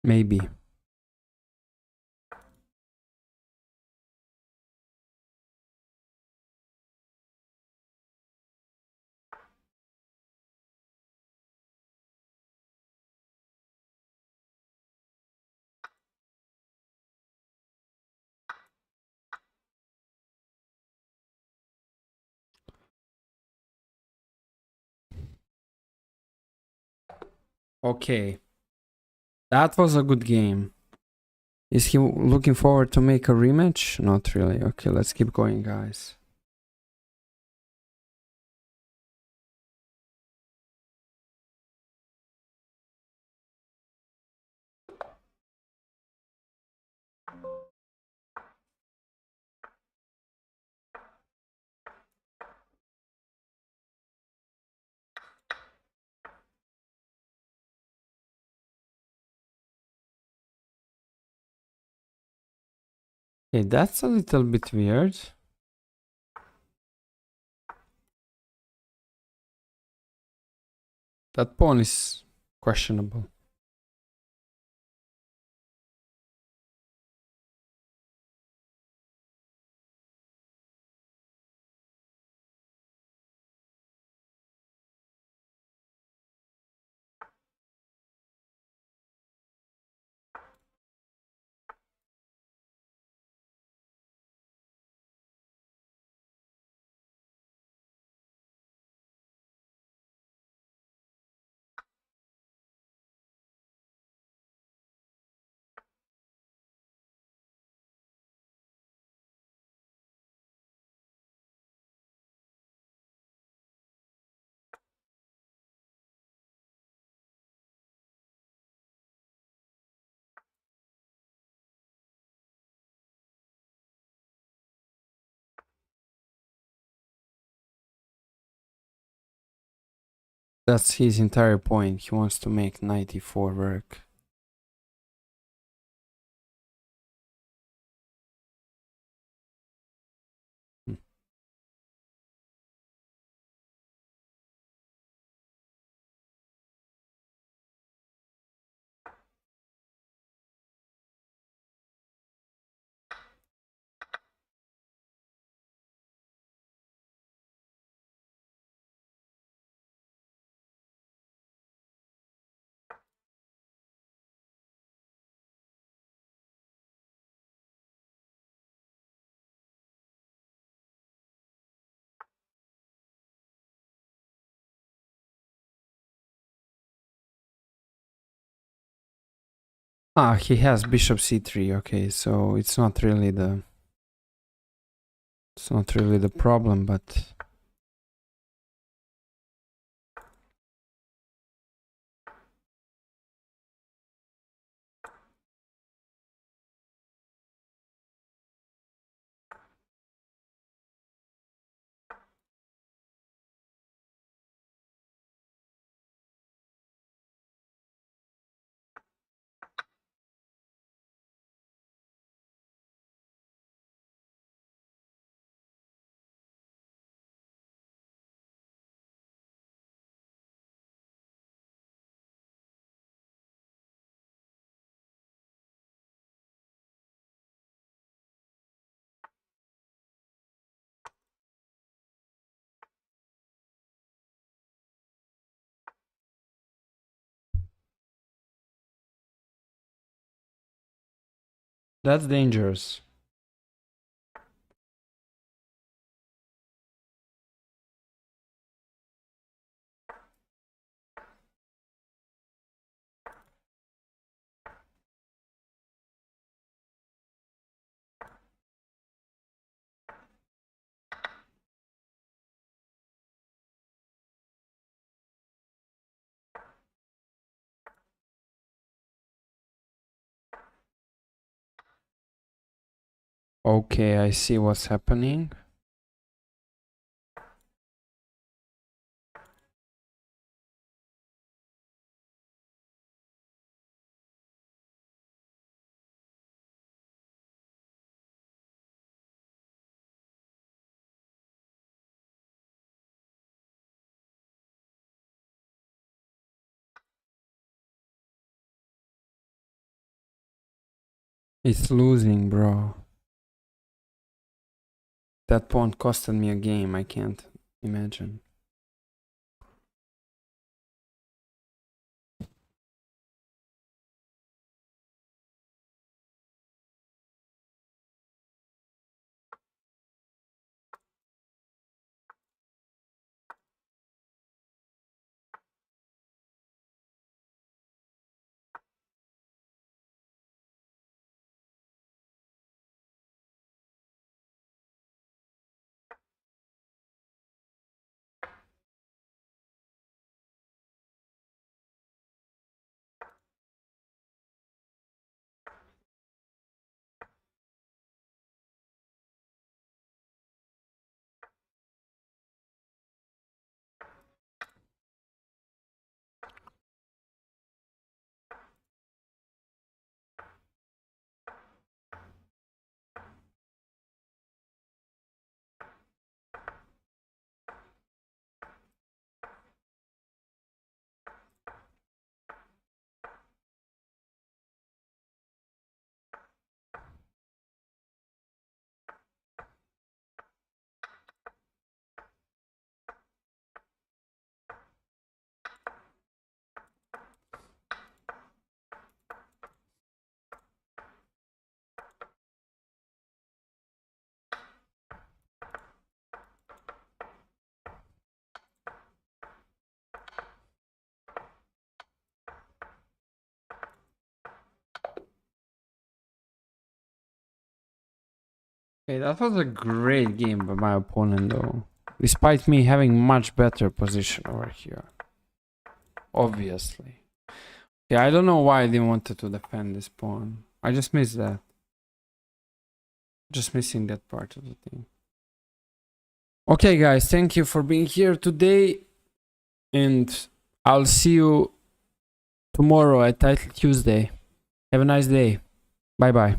Maybe. Okay. That was a good game. Is he looking forward to make a rematch? Not really. Okay, let's keep going, guys. Okay, that's a little bit weird. That pawn is questionable. That's his entire point. He wants to make knight e4 work. Ah, he has bishop c3. Okay, so it's not really the problem, but that's dangerous. Okay, I see what's happening. It's losing, bro. That pawn costed me a game, I can't imagine. Okay, that was a great game by my opponent though. Despite me having much better position over here. Obviously. Yeah, I don't know why I didn't want to defend this pawn. I just missed that. Just missing that part of the thing. Okay guys, thank you for being here today. And I'll see you tomorrow at Title Tuesday. Have a nice day. Bye bye.